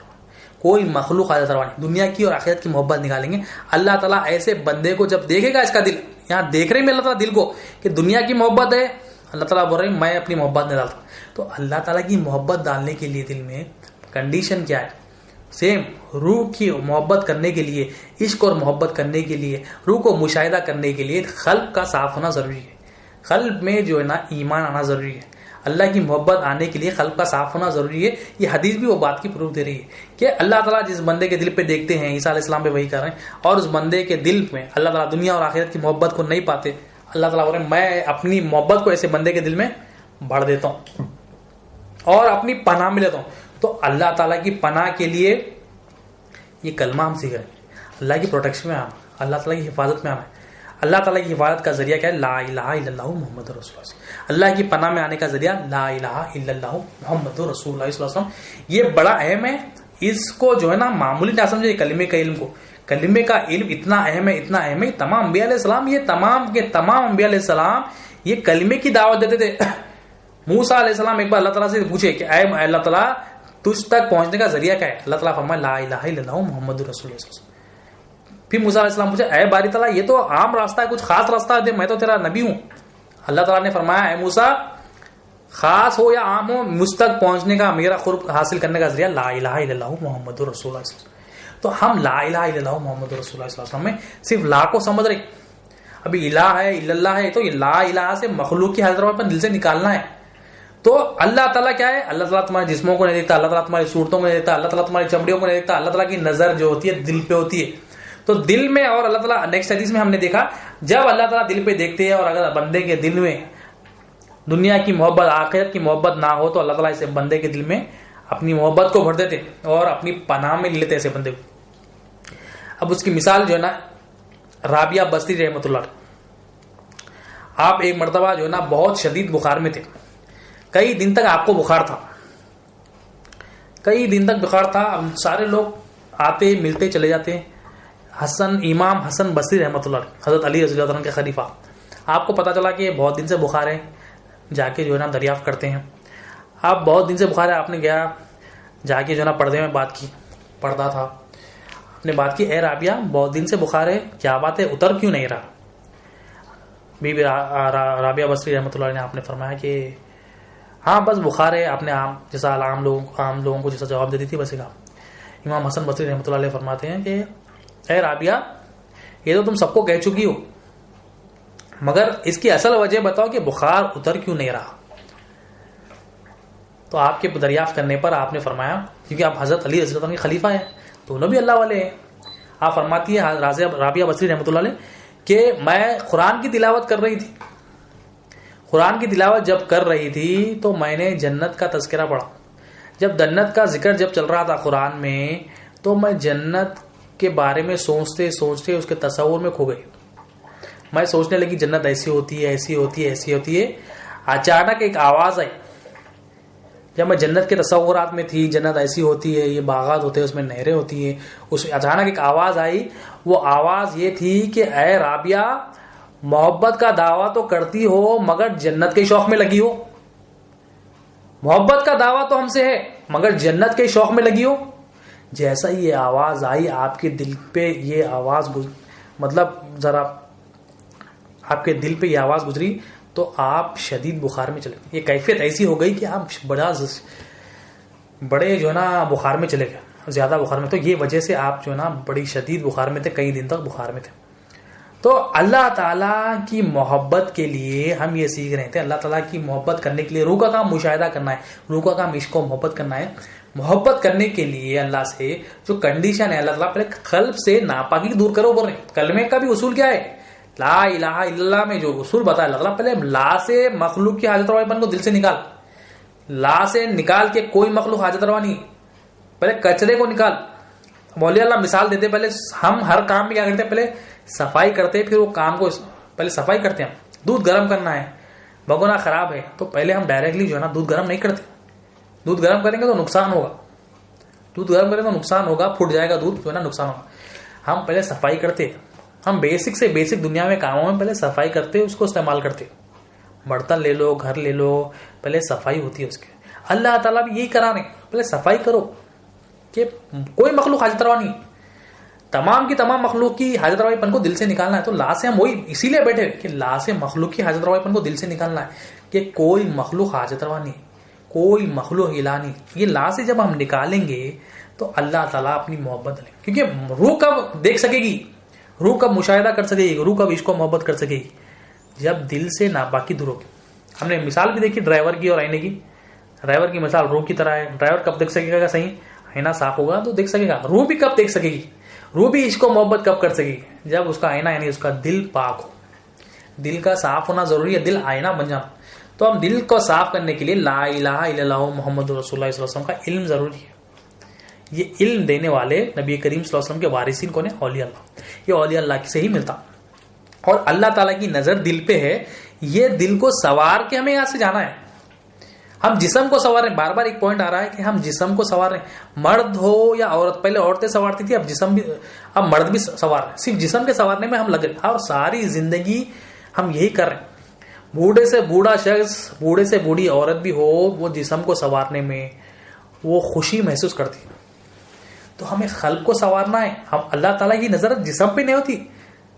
کوئی مخلوق حاجت روا نہیں. دنیا کی اور آخرت کی محبت نکالیں گے. اللہ تعالیٰ ایسے بندے کو جب دیکھے گا، اس کا دل یہاں دیکھ رہے ہیں اللہ تعالیٰ دل کو کہ دنیا کی محبت ہے، اللہ تعالیٰ بول رہے ہیں میں اپنی محبت نہیں ڈالتا. تو اللہ تعالیٰ کی محبت ڈالنے کے لیے دل میں کنڈیشن کیا ہے؟ سیم روح کی محبت کرنے کے لیے، عشق اور محبت کرنے کے لیے، روح کو مشاہدہ کرنے کے لیے قلب کا صاف ہونا ضروری ہے. قلب میں جو ہے نا ایمان آنا ضروری ہے. اللہ کی محبت آنے کے لیے قلب کا صاف ہونا ضروری ہے. یہ حدیث بھی وہ بات کی پروف دے رہی ہے کہ اللہ تعالیٰ جس بندے کے دل پہ دیکھتے ہیں، عیسیٰ علیہ السلام پہ وہی کر رہے ہیں، اور اس بندے کے دل میں اللہ تعالیٰ دنیا اور آخرت کی محبت کو نہیں پاتے. اللہ تعالیٰ بول رہے ہیں میں اپنی محبت کو ایسے بندے کے دل میں بڑھ دیتا ہوں اور اپنی پناہ میں لیتا ہوں. تو اللہ تعالیٰ کی پناہ کے لیے یہ کلمہ ہم سیکھ رہے ہیں. اللہ کی پروٹیکشن میں آنا، اللہ تعالیٰ کی حفاظت میں آنا ہے. اللہ تعالیٰ کی حفاظت کا ذریعہ کیا ہے؟ لا الہ الا اللہ محمد رسول اللہ. اللہ کی پناہ میں آنے کا ذریعہ لا الہ الا اللہ محمد رسول اللہ صلی اللہ علیہ وسلم. یہ بڑا اہم ہے. اس کو جو ہے نا معمولی نہ سمجھے کلمے کا علم کو. کلمے کا علم اتنا اہم ہے، اتنا اہم ہے. تمام انبیاء علیہ السلام، یہ تمام کے تمام انبیاء علیہ السلام یہ کلمے کی دعوت دیتے تھے. موسیٰ علیہ السلام ایک بار اللہ تعالیٰ سے پوچھے کہ اے اللہ تعالیٰ تجھ تک پہنچنے کا ذریعہ کیا ہے؟ اللہ تعالیٰ فرمایا لا الہ الا اللہ محمد رسول اللہ. پھر موسیٰ علیہ السلام پوچھے اے باری تعالیٰ یہ تو عام راستہ ہے، کچھ خاص راستہ ہے، میں تو تیرا نبی ہوں. اللہ تعالیٰ نے فرمایا اے موسیٰ خاص ہو یا عام ہو، مجھ تک پہنچنے کا، میرا قرب حاصل کرنے کا ذریعہ لا الہ الا اللہ محمد رسول اللہ. تو ہم لا الہ الا اللہ محمد رسول اللہ صلی اللہ علیہ وسلم میں صرف لا کو سمجھ رہے. ابھی الہ ہے، الا اللہ ہے، تو یہ لا الہ سے مخلوق کی حضرت پر دل سے نکالنا ہے. تو اللہ تعالیٰ کیا ہے؟ اللہ تعالیٰ تمہارے جسموں کو نہیں دیکھتا، اللہ تعالیٰ تمہاری صورتوں کو نہیں دیکھتا، اللہ تعالیٰ تمہاری چمڑیوں کو نہیں دیکھتا. اللہ تعالیٰ کی نظر جو ہوتی ہے دل پہ ہوتی ہے. تو دل میں، اور اللہ تعالیٰ نیکسٹ حدیث میں ہم نے دیکھا جب اللہ تعالیٰ دل پہ دیکھتے ہیں اور اگر بندے کے دل میں دنیا کی محبت، آخرت کی محبت نہ ہو تو اللہ تعالیٰ اسے بندے کے دل میں اپنی محبت کو بھر دیتے اور اپنی پناہ میں لیتے ایسے بندے کو. اب اس کی مثال جو ہے نا رابعہ بصری رحمۃ اللہ، آپ ایک مرتبہ جو ہے نا بہت شدید بخار میں تھے. کئی دن تک آپ کو بخار تھا، کئی دن تک بخار تھا. سارے لوگ آتے ملتے چلے جاتے. امام حسن بصری رحمۃ اللہ، حضرت علی رضی اللہ عنہ کے خلیفہ، آپ کو پتا چلا کہ بہت دن سے بخار ہے، جا کے جو ہے نا دریافت کرتے ہیں. آپ بہت دن سے بخار ہے، آپ نے گیا جا کے جو ہے نا پردے میں بات کی، پردہ تھا، آپ نے بات کی اے رابعہ بہت دن سے بخار ہے، کیا بات ہے، اتر کیوں نہیں رہا؟ بی بی رابعہ بصری رحمۃ اللہ نے آپ نے فرمایا کہ ہاں بس بخار ہے. آپ نے جیسا عام لوگوں کو جیسا جواب دیتی تھی ویسے کہا. امام حسن بصری رحمۃ اللہ علیہ فرماتے ہیں کہ اے رابعہ یہ تو تم سب کو کہہ چکی ہو، مگر اس کی اصل وجہ بتاؤ کہ بخار اتر کیوں نہیں رہا. تو آپ کے دریافت کرنے پر آپ نے فرمایا کیونکہ آپ حضرت علی رضی اللہ عنہ کے خلیفہ ہیں، دونوں بھی اللہ والے ہیں. آپ فرماتی ہیں رابعہ بصری رحمۃ اللہ علیہ کہ میں قرآن کی تلاوت کر رہی تھی. قرآن کی تلاوت جب کر رہی تھی تو میں نے جنت کا تذکرہ پڑھا. جب جنت کا ذکر جب چل رہا تھا قرآن میں تو میں جنت کے بارے میں سوچتے سوچتے اس کے تصور میں کھو گئی. میں سوچنے لگی جنت ایسی ہوتی ہے، ایسی ہوتی ہے، ایسی ہوتی ہے. اچانک ایک آواز آئی جب میں جنت کے تصورات میں تھی، جنت ایسی ہوتی ہے، یہ باغات ہوتے ہیں، اس میں نہریں ہوتی ہیں، اس میں اچانک ایک آواز آئی. وہ آواز یہ تھی کہ اے رابعہ، محبت کا دعویٰ تو کرتی ہو مگر جنت کے شوق میں لگی ہو. محبت کا دعویٰ تو ہم سے ہے مگر جنت کے شوق میں لگی ہو. جیسا یہ آواز آئی آپ کے دل پہ یہ آواز مطلب ذرا آپ کے دل پہ یہ آواز گزری تو آپ شدید بخار میں چلے گئے. یہ کیفیت ایسی ہو گئی کہ آپ بڑے جو ہے نا بخار میں چلے گئے، زیادہ بخار میں. تو یہ وجہ سے آپ جو ہے نا بڑی شدید بخار میں تھے، کئی دن تک بخار میں تھے. تو اللہ تعالیٰ کی محبت کے لیے ہم یہ سیکھ رہے تھے. اللہ تعالیٰ کی محبت کرنے کے لیے روح کا کام مشاہدہ کرنا ہے، روح کا کام عشق و محبت کرنا ہے. محبت کرنے کے لیے اللہ سے جو کنڈیشن ہے، اللہ تعالیٰ پہلے قلب سے ناپاکی دور کرو بول رہے ہیں. کلمے کا بھی اصول کیا ہے؟ لا الہ الا اللہ میں جو اصول بتایا اللہ تعالیٰ، پہلے لا سے مخلوق کی حاجت روائی پن کو دل سے نکال. لا سے نکال کے کوئی مخلوق حاجت روا نہیں، پہلے کچرے کو نکال. مولوی اللہ مثال دیتے، پہلے ہم ہر کام میں کیا کرتے ہیں؟ پہلے صفائی کرتے، پھر وہ کام کو پہلے صفائی کرتے ہیں. دودھ گرم کرنا ہے، بھگونا خراب ہے، تو پہلے ہم ڈائریکٹلی جو ہے نا دودھ گرم نہیں کرتے. دودھ گرم کریں گے تو نقصان ہوگا، دودھ گرم کریں تو نقصان ہوگا، پھٹ جائے گا دودھ، جو ہے نا نقصان ہوگا. ہم پہلے صفائی کرتے، ہم بیسک سے بیسک دنیا میں کاموں میں پہلے صفائی کرتے، اس کو استعمال کرتے. برتن لے لو، گھر لے لو، پہلے صفائی ہوتی ہے اس کے. اللہ تعالیٰ بھی یہی کرا رہے ہیں، پہلے صفائی کرو کہ کوئی مخلوق حاجت روا نہیں. تمام کی تمام مخلوق کی حاجت روائی پن کو دل سے نکالنا ہے. تو لا سے ہم وہی اسی لیے بیٹھے کہ لا سے مخلوق کی حاجت روائی پن کو دل سے نکالنا ہے کہ کوئی مخلوق حاجت روا نہیں، کوئی مخلوق الہ نہیں. یہ لا سے جب ہم نکالیں گے تو اللہ تعالیٰ اپنی محبت لیں. کیونکہ روح کب دیکھ سکے گی، روح کب مشاہدہ کر سکے گی، روح کب عشق و محبت کر سکے گی؟ جب دل سے ناپاکی دور ہوگی. ہم نے مثال بھی دیکھی ڈرائیور کی اور آئینے کی. ڈرائیور کی مثال روح کی طرح ہے. ڈرائیور کب دیکھ سکے گا صحیح؟ آئینہ صاف ہوگا تو دیکھ سکے گا. روح بھی کب دیکھ سکے گی؟ روح بھی عشق و محبت کب کر سکے گی؟ جب اس کا آئینہ یعنی اس کا دل پاک ہو. دل کا صاف ہونا ضروری ہے، دل آئینہ بن جانا. تو ہم دل کو صاف کرنے کے لیے لا الہ الا اللہ محمد رسول اللہ صلی اللہ علیہ وسلم کا علم ضروری ہے. یہ علم دینے والے نبی کریم صلی اللہ علیہ وسلم کے وارثین کون ہیں؟ اولیاء اللہ. یہ اولیاء اللہ سے ہی ملتا. اور اللہ تعالیٰ کی نظر دل پہ ہے. یہ دل کو سوار کے ہمیں یہاں سے جانا ہے. ہم جسم کو سوار رہے ہیں. بار بار ایک پوائنٹ آ رہا ہے کہ ہم جسم کو سوار رہے ہیں. مرد ہو یا عورت، پہلے عورتیں سوارتی تھی، اب جسم بھی، اب مرد بھی سوار رہے ہیں. صرف جسم کے سوارنے میں ہم لگ رہے ہیں اور ساری زندگی ہم یہی کر رہے ہیں. بوڑھے سے بوڑھا شخص، بوڑھے سے بوڑھی عورت بھی ہو، وہ جسم کو سوارنے میں وہ خوشی محسوس کرتی ہے. تو ہمیں قلب کو سوارنا ہے. ہم اللہ تعالیٰ کی نظر جسم پہ نہیں ہوتی.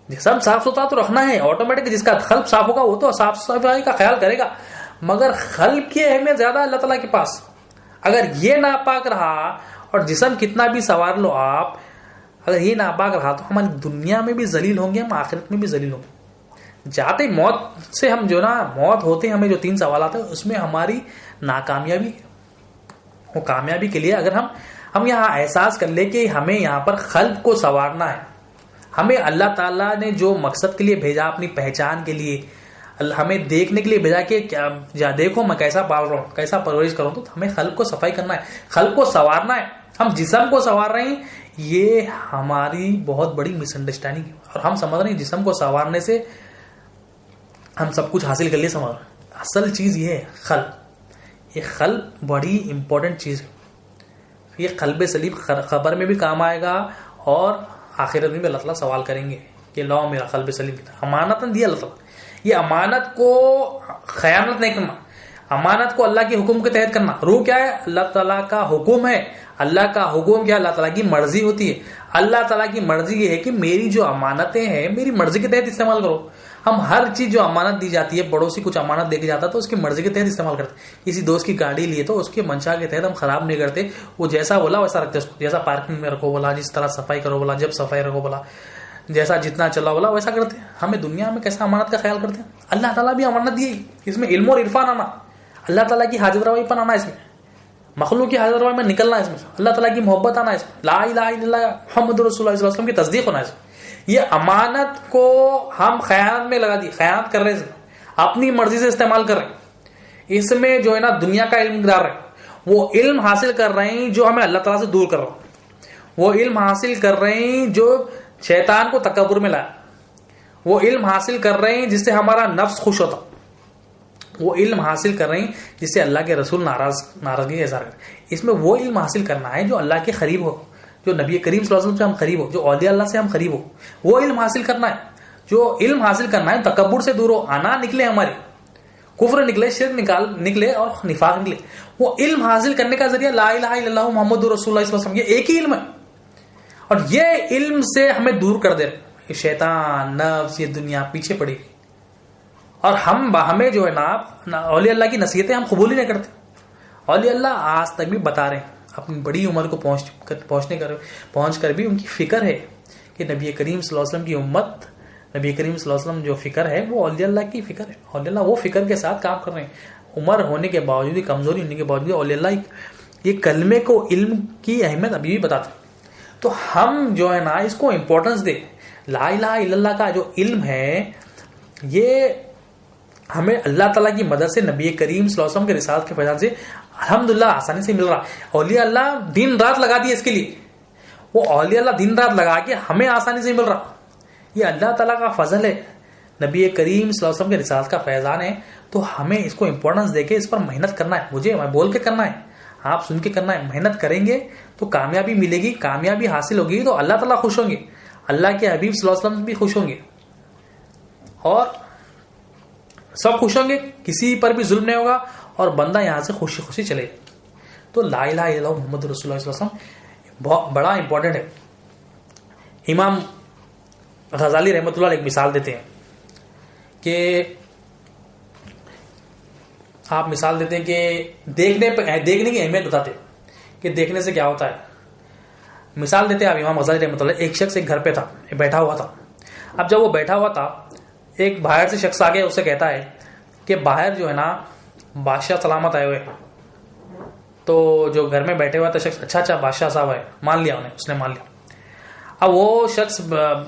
جسم صاف ستھرا تو رکھنا ہے آٹومیٹک. جس کا قلب صاف ہوگا وہ تو صاف صفائی کا خیال کرے گا، مگر قلب کی اہمیت زیادہ اللہ تعالیٰ کے پاس. اگر یہ ناپاک رہا اور جسم کتنا بھی سوار لو آپ، اگر یہ ناپاک رہا تو ہماری دنیا میں بھی ذلیل ہوں گے، ہم آخرت میں بھی ذلیل ہوں گے. جاتے موت سے ہم جو نا موت ہوتے ہمیں جو 3 سوالات ہیں اس میں ہماری ناکامیابی ہے. وہ کامیابی کے لیے اگر ہم یہاں احساس کر لیں کہ ہمیں یہاں پر قلب کو سنوارنا ہے. ہمیں اللہ تعالیٰ نے جو مقصد کے لیے بھیجا، اپنی پہچان کے لیے، ہمیں دیکھنے کے لیے بھیجا کہ کیا دیکھو میں کیسا پال رہا ہوں، کیسا پرورش کروں. تو ہمیں قلب کو صفائی کرنا ہے، قلب کو سنوارنا ہے. ہم جسم کو سنوار رہے ہیں، یہ ہماری بہت بڑی مس انڈرسٹینڈنگ ہے. اور ہم سمجھ رہے ہیں جسم کو سنوارنے سے ہم سب کچھ حاصل کر لیے. سنوار اصل چیز یہ ہے قلب. یہ قلب بڑی امپورٹنٹ چیز ہے. یہ قلب سلیم خبر میں بھی کام آئے گا اور آخرت میں بھی اللہ تعالیٰ سوال کریں گے کہ لاؤ میرا قلب سلیم امانت دیا اللہ تعالیٰ. یہ امانت کو خیانت نہیں کرنا، امانت کو اللہ کے حکم کے تحت کرنا. روح کیا ہے؟ اللہ تعالیٰ کا حکم ہے. اللہ کا حکم کیا؟ اللہ تعالیٰ کی مرضی ہوتی ہے. اللہ تعالیٰ کی مرضی یہ ہے کہ میری جو امانتیں ہیں میری مرضی کے تحت استعمال کرو. ہم ہر چیز جو امانت دی جاتی ہے، پڑوسی کچھ امانت دے کے جاتا تو اس کی مرضی کے تحت استعمال کرتے. کسی دوست کی گاڑی لیے تو اس کے منشا کے تحت ہم خراب نہیں کرتے. وہ جیسا بولا ویسا رکھتے اس کو. جیسا پارکنگ میں رکھو بولا، جس طرح صفائی کرو بولا، جب صفائی رکھو بولا، جیسا جتنا چلا بولا ویسا کرتے. ہمیں دنیا میں کیسا امانت کا خیال کرتے ہیں. اللہ تعالیٰ بھی امانت دی. اس میں علم اور عرفان آنا، اللہ تعالیٰ کی حاجت روائی پر آنا، اس میں مخلوق کی حاجت روائی میں نکلنا، اس میں اللہ تعالیٰ کی محبت آنا، اس میں لا الہ الا اللہ محمد رسول اللہ صلی اللہ علیہ وسلم کی تصدیق ہونا. اس میں یہ امانت کو ہم خیانت میں لگا دی، خیانت کر رہے ہیں، اپنی مرضی سے استعمال کر رہے ہیں. اس میں جو ہے نا دنیا کا علم ڈال رہے ہیں، وہ علم حاصل کر رہے ہیں جو ہمیں اللہ تعالیٰ سے دور کر رہا ہے. وہ علم حاصل کر رہے ہیں جو شیطان کو تکبر میں لایا. وہ علم حاصل کر رہے ہیں جس سے ہمارا نفس خوش ہوتا. وہ علم حاصل کر رہے ہیں جس سے اللہ کے رسول ناراضگی کا اظہار کریں. اس میں وہ علم حاصل کرنا ہے جو اللہ کے قریب ہو, جو نبی کریم صلی اللہ علیہ وسلم سے ہم قریب ہو, جو اولیاء اللہ سے ہم قریب ہو, وہ علم حاصل کرنا ہے. جو علم حاصل کرنا ہے تکبر سے دور ہو, انا نکلے ہماری, کفر نکلے, شرک نکلے اور نفاق نکلے. وہ علم حاصل کرنے کا ذریعہ لا الہ الا اللہ محمد رسول اللہ صلی اللہ علیہ وسلم, یہ ایک ہی علم ہے. اور یہ علم سے ہمیں دور کر دے رہے شیطان, نفس, یہ دنیا پیچھے پڑی گئی. اور ہمیں جو ہے نا اولیاء اللہ کی نصیحتیں ہم قبول ہی نہیں کرتے. اولیاء اللہ آج تک بھی بتا رہے ہیں, اپنی بڑی عمر کو پہنچ کر بھی ان کی فکر ہے کہ نبی کریم صلی اللہ علیہ وسلم کی امت, نبی کریم صلی اللہ علیہ وسلم جو فکر ہے وہ اولیاء اللہ کی فکر ہے. اولیاء اللہ وہ فکر کے ساتھ کام کر رہے ہیں. عمر ہونے کے باوجود, کمزوری ہونے کے باوجود اولیاء اللہ یہ کلمے کو, علم کی اہمیت ابھی بھی بتاتے ہیں. تو ہم جو ہے نا اس کو امپورٹنس دیں. لا الہ الا اللہ کا جو علم ہے یہ ہمیں اللہ تعالیٰ کی مدد سے, نبی کریم صلی اللہ علیہ وسلم کے رسالت کے فیضان سے الحمدللہ آسانی سے مل رہا. اولیاء اللہ دن رات لگا دی اس کے لیے, وہ اولیاء اللہ دن رات لگا کے ہمیں آسانی سے مل رہا. یہ اللہ تعالیٰ کا فضل ہے, نبی کریم صلی اللہ علیہ وسلم کے رسالت کا فیضان ہے. تو ہمیں اس کو امپورٹنس دے کے اس پر محنت کرنا ہے. مجھے بول کے کرنا ہے, آپ سن کے کرنا ہے. محنت کریں گے تو کامیابی ملے گی, کامیابی حاصل ہوگی تو اللہ تعالیٰ خوش ہوں گے, اللہ کے حبیب صلی اللہ علیہ وسلم بھی خوش ہوں گے, اور سب خوش ہوں گے. کسی پر بھی ظلم نہیں ہوگا اور بندہ یہاں سے خوشی خوشی چلے گا. تو لا الہ الا اللہ محمد رسول اللہ صلی اللہ علیہ وسلم بہت بڑا امپورٹنٹ ہے. امام غزالی رحمۃ اللہ علیہ ایک مثال دیتے ہیں کہ آپ مثال دیتے ہیں کہ دیکھنے کی اہمیت بتاتے ہیں کہ دیکھنے سے کیا ہوتا ہے. مثال دیتے ہیں آپ امام غزالی رحمۃ اللہ. ایک شخص ایک گھر پہ تھا, بیٹھا ہوا تھا. اب جب وہ بیٹھا ہوا تھا ایک باہر سے شخص آگے اس سے کہتا ہے کہ باہر جو ہے نا بادشاہ سلامت آئے ہوئے. تو جو گھر میں بیٹھے ہوا تھا شخص, اچھا بادشاہ صاحب ہے, مان لیا اس نے مان لیا. اب وہ شخص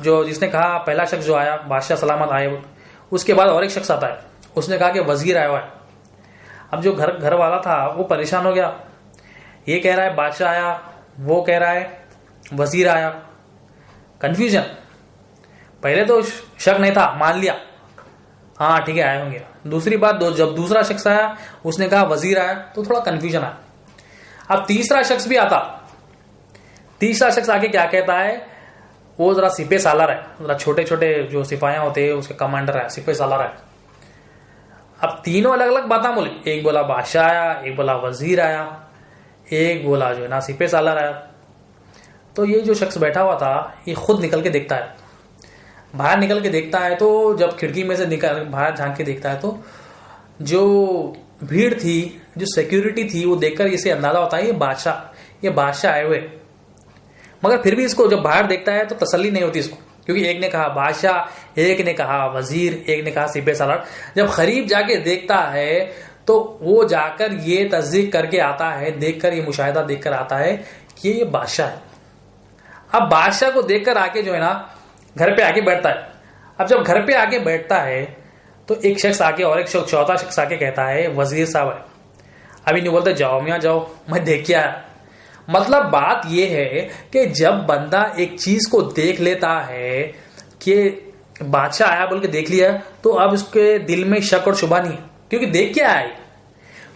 جس نے کہا, پہلا شخص جو آیا بادشاہ سلامت آئے, اس کے بعد اور ایک شخص آتا ہے, اس نے کہا کہ وزیر آیا ہوا ہے. اب جو گھر والا تھا وہ پریشان ہو گیا, یہ کہہ رہا ہے بادشاہ آیا, وہ کہہ رہا ہے وزیر آیا. کنفیوژن. پہلے تو شک نہیں تھا, مان لیا, ہاں ٹھیک ہے آئے ہوں گے. دوسری بات جب دوسرا شخص آیا اس نے کہا وزیر آیا, تو تھوڑا کنفیوژن آیا. اب تیسرا شخص بھی آتا, تیسرا شخص آگے کیا کہتا ہے, وہ ذرا سپہ سالار ہے, ذرا چھوٹے چھوٹے جو سپاہیاں ہوتے ہیں اس کے کمانڈر ہے, سپہ سالار ہے. اب تینوں الگ الگ باتیں بولے, ایک بولا بادشاہ آیا, ایک بولا وزیر آیا, ایک بولا جو ہے نا سپہ سالار آیا. تو یہ جو شخص بیٹھا ہوا تھا یہ خود نکل کے دیکھتا ہے, باہر نکل کے دیکھتا ہے. تو جب کھڑکی میں سے باہر جھانک کے دیکھتا ہے تو جو بھیڑ تھی, جو سیکیورٹی تھی, وہ دیکھ کر اسے اندازہ ہوتا ہے یہ بادشاہ آئے ہوئے. مگر پھر بھی اس کو جب باہر دیکھتا ہے تو تسلی نہیں ہوتی اس کو, کیونکہ ایک نے کہا بادشاہ, ایک نے کہا وزیر, ایک نے کہا سپہ سالار. جب قریب جا کے دیکھتا ہے تو وہ جا کر یہ تصدیق کر کے آتا ہے, دیکھ کر یہ مشاہدہ دیکھ کر آتا ہے کہ یہ بادشاہ ہے. اب بادشاہ کو دیکھ کر آ کے جو ہے نا گھر پہ آ کے بیٹھتا ہے. اب جب گھر پہ آ کے بیٹھتا ہے تو ایک شخص آ کے, اور ایک چوتھا شخص آ کے کہتا ہے وزیر صاحب ہے. ابھی نہیں بولتے جاؤ میاں جاؤ, میں دیکھ کے آیا. مطلب بات یہ ہے کہ جب بندہ ایک چیز کو دیکھ لیتا ہے کہ بادشاہ آیا بول کے دیکھ لیا, تو اب اس کے دل میں شک اور شبہ نہیں ہے, کیونکہ دیکھ کے آیا.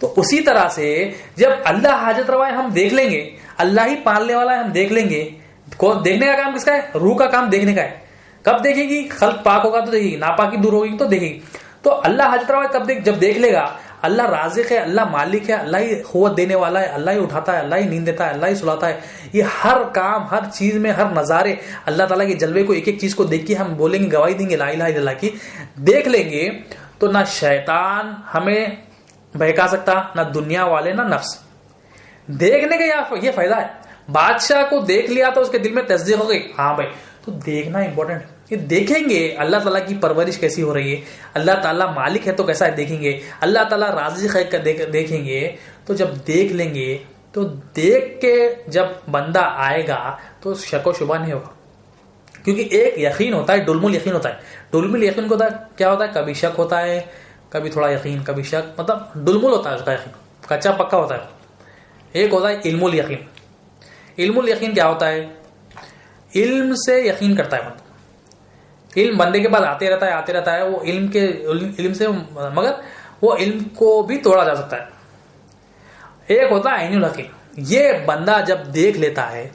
تو اسی طرح سے جب اللہ حاجت روا ہے ہم دیکھ لیں گے, اللہ ہی پالنے والا ہے ہم دیکھ لیں گے. دیکھنے کا کام کس کا ہے؟ روح کا کام دیکھنے کا ہے. کب دیکھے گی؟ خلق پاک ہوگا تو دیکھے گی, ناپاکی دور ہوگی تو دیکھے گی. تو اللہ حاجت روا کب جب دیکھ لے گا, اللہ رازق ہے, اللہ مالک ہے, اللہ ہی قوت دینے والا ہے, اللہ ہی اٹھاتا ہے, اللہ ہی نیند دیتا ہے, اللہ ہی سلاتا ہے. یہ ہر کام, ہر چیز میں, ہر نظارے اللہ تعالیٰ کے جلوے کو, ایک ایک چیز کو دیکھ کے ہم بولیں گے, گواہی دیں گے لا الہ الا اللہ کی, دیکھ لیں گے. تو نہ شیطان ہمیں بہکا سکتا, نہ دنیا والے, نہ نفس. دیکھنے کا یہ فائدہ ہے. بادشاہ کو دیکھ لیا تو اس کے دل میں تصدیق ہو گئی, ہاں بھائی. تو دیکھنا امپورٹنٹ ہے. یہ دیکھیں گے اللہ تعالیٰ کی پرورش کیسی ہو رہی ہے, اللہ تعالیٰ مالک ہے تو کیسا ہے دیکھیں گے, اللہ تعالیٰ رازق ہے دیکھیں گے. تو جب دیکھ لیں گے تو دیکھ کے جب بندہ آئے گا تو شک و شبہ نہیں ہوگا, کیونکہ ایک یقین ہوتا ہے, ڈلم الیقین ہوتا ہے. ڈلم الیقین کو کیا ہوتا ہے, کبھی شک ہوتا ہے, کبھی تھوڑا یقین, کبھی شک, مطلب ڈلمل ہوتا ہے اس کا یقین, کچا پکا ہوتا ہے. ایک ہوتا ہے علم الیقین. علم الیقین کیا ہوتا ہے؟ علم سے یقین کرتا ہے بندہ, علم بندے کے پاس آتے رہتا ہے, وہ علم سے, مگر وہ علم کو بھی توڑا جا سکتا ہے. ایک ہوتا ہے عین الیقین. یہ بندہ جب دیکھ لیتا ہے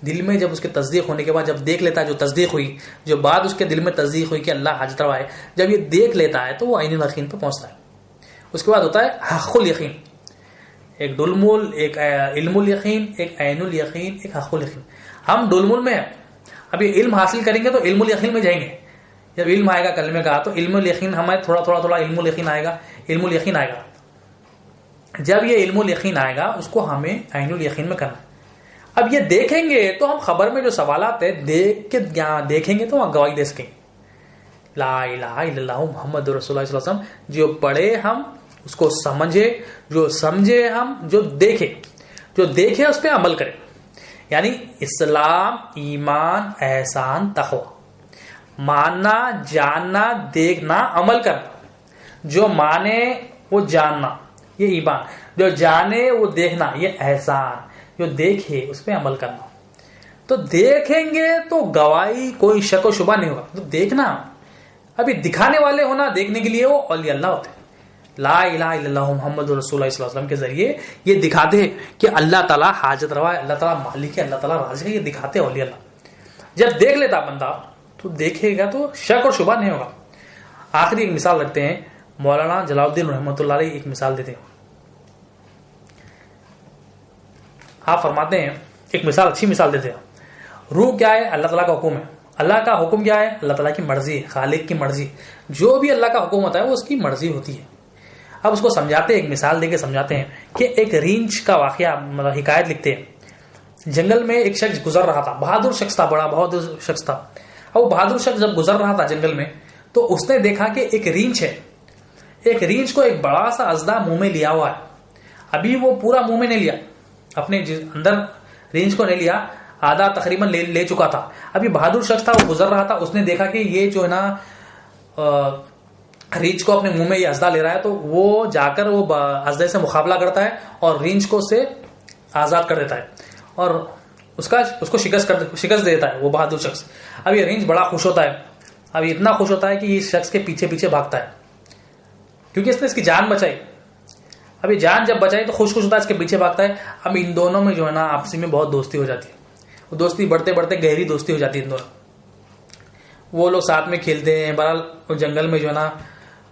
دل میں، جب اس کے تصدیق ہونے کے بعد جب دیکھ لیتا ہے، جو تصدیق ہوئی، جو بات اس کے دل میں تصدیق ہوئی کہ اللہ حاجت روا ہے، جب یہ دیکھ لیتا ہے تو وہ عین الیقین پہ پہنچتا ہے. اس کے بعد ہوتا ہے حق الیقین. ایک ڈلمول، ایک علم الیقین، ایک عین الیقین، ایک حق الیقین. ہم ڈلمول میں ہیں. اب یہ علم حاصل کریں گے تو علم الیقین میں جائیں گے. جب علم آئے گا کلمے کا تو علم الیقین ہمارے تھوڑا علم الیقین آئے گا، علم الیقین آئے گا. جب یہ علم الیقین آئے گا اس کو ہمیں عین الیقین میں کرنا. اب یہ دیکھیں گے تو ہم خبر میں جو سوالات ہیں دیکھیں گے تو ہم گواہی دے سکیں. لا الہ الا اللہ محمد رسول اللہ صلی اللہ علیہ وسلم. جو پڑھے ہم اس کو سمجھے، جو سمجھے ہم، جو دیکھے اس پہ عمل کریں. یعنی اسلام، ایمان، احسان، تقوی. ماننا، جاننا، دیکھنا، عمل کرنا. جو مانے وہ جاننا، یہ ایمان. جو جانے وہ دیکھنا، یہ احسان. جو دیکھے اس پہ عمل کرنا. تو دیکھیں گے تو گواہی کوئی شک و شبہ نہیں ہوگا. تو دیکھنا، ابھی دکھانے والے ہونا دیکھنے کے لیے وہ اولیاء اللہ ہوتے ہیں. لا الہ الا اللہ محمد رسول اللہ صلی اللہ علیہ وسلم کے ذریعے یہ دکھاتے ہیں کہ اللہ تعالیٰ حاجت روا ہے، اللہ تعالیٰ مالک ہے، اللہ تعالیٰ رازق ہے. یہ دکھاتے ہیں اولیاء اللہ. جب دیکھ لیتا بندہ تو دیکھے گا تو شک اور شبہ نہیں ہوگا. آخری ایک مثال رکھتے ہیں. مولانا جلال الدین رحمۃ اللہ علیہ ایک مثال دیتے ہیں. آپ فرماتے ہیں، ایک مثال، اچھی مثال دیتے ہیں. روح کیا ہے؟ اللہ تعالیٰ کا حکم ہے. اللہ کا حکم کیا ہے؟ اللہ تعالیٰ کی مرضی ہے، خالق کی مرضی. جو بھی اللہ کا حکم ہوتا ہے وہ اس کی مرضی ہوتی ہے. اب اس کو سمجھاتے ہیں، ایک مثال دے کے سمجھاتے ہیں کہ ایک رینچ کا واقعہ، مطلب حکایت لکھتے ہیں. جنگل میں ایک شخص گزر رہا تھا، بہادر شخص تھا، بڑا بہادر شخص تھا. اب وہ بہادر شخص جب گزر رہا تھا جنگل میں تو اس نے دیکھا کہ ایک رینچ ہے. ایک رینچ کو ایک بڑا سا اژدھا منہ میں لیا ہوا ہے. ابھی وہ پورا منہ میں نہیں لیا، اپنے اندر رینچ کو نہیں لیا، آدھا تقریباً لے چکا تھا. ابھی بہادر شخص تھا، وہ گزر رہا تھا. اس نے دیکھا کہ یہ جو ہے نا رینچ کو اپنے منہ میں یہ اژدھا لے رہا ہے، تو وہ جا کر وہ اژدھے سے مقابلہ کرتا ہے اور رینچ کو سے آزاد کر دیتا ہے اور اس کو شکست دیتا ہے وہ بہادر شخص. اب یہ رینچ بڑا خوش ہوتا ہے. اب اتنا خوش ہوتا ہے کہ اس شخص کے پیچھے پیچھے بھاگتا ہے کیونکہ اس نے اس کی جان بچائی. اب یہ جان جب بچائی تو خوش ہوتا ہے، اس کے پیچھے بھاگتا ہے. اب ان دونوں میں جو ہے نا آپسی میں بہت دوستی ہو جاتی ہے. وہ دوستی بڑھتے بڑھتے گہری دوستی ہو جاتی ہے ان دونوں. وہ لوگ ساتھ میں کھیلتے ہیں. بہرحال جنگل میں جو ہے نا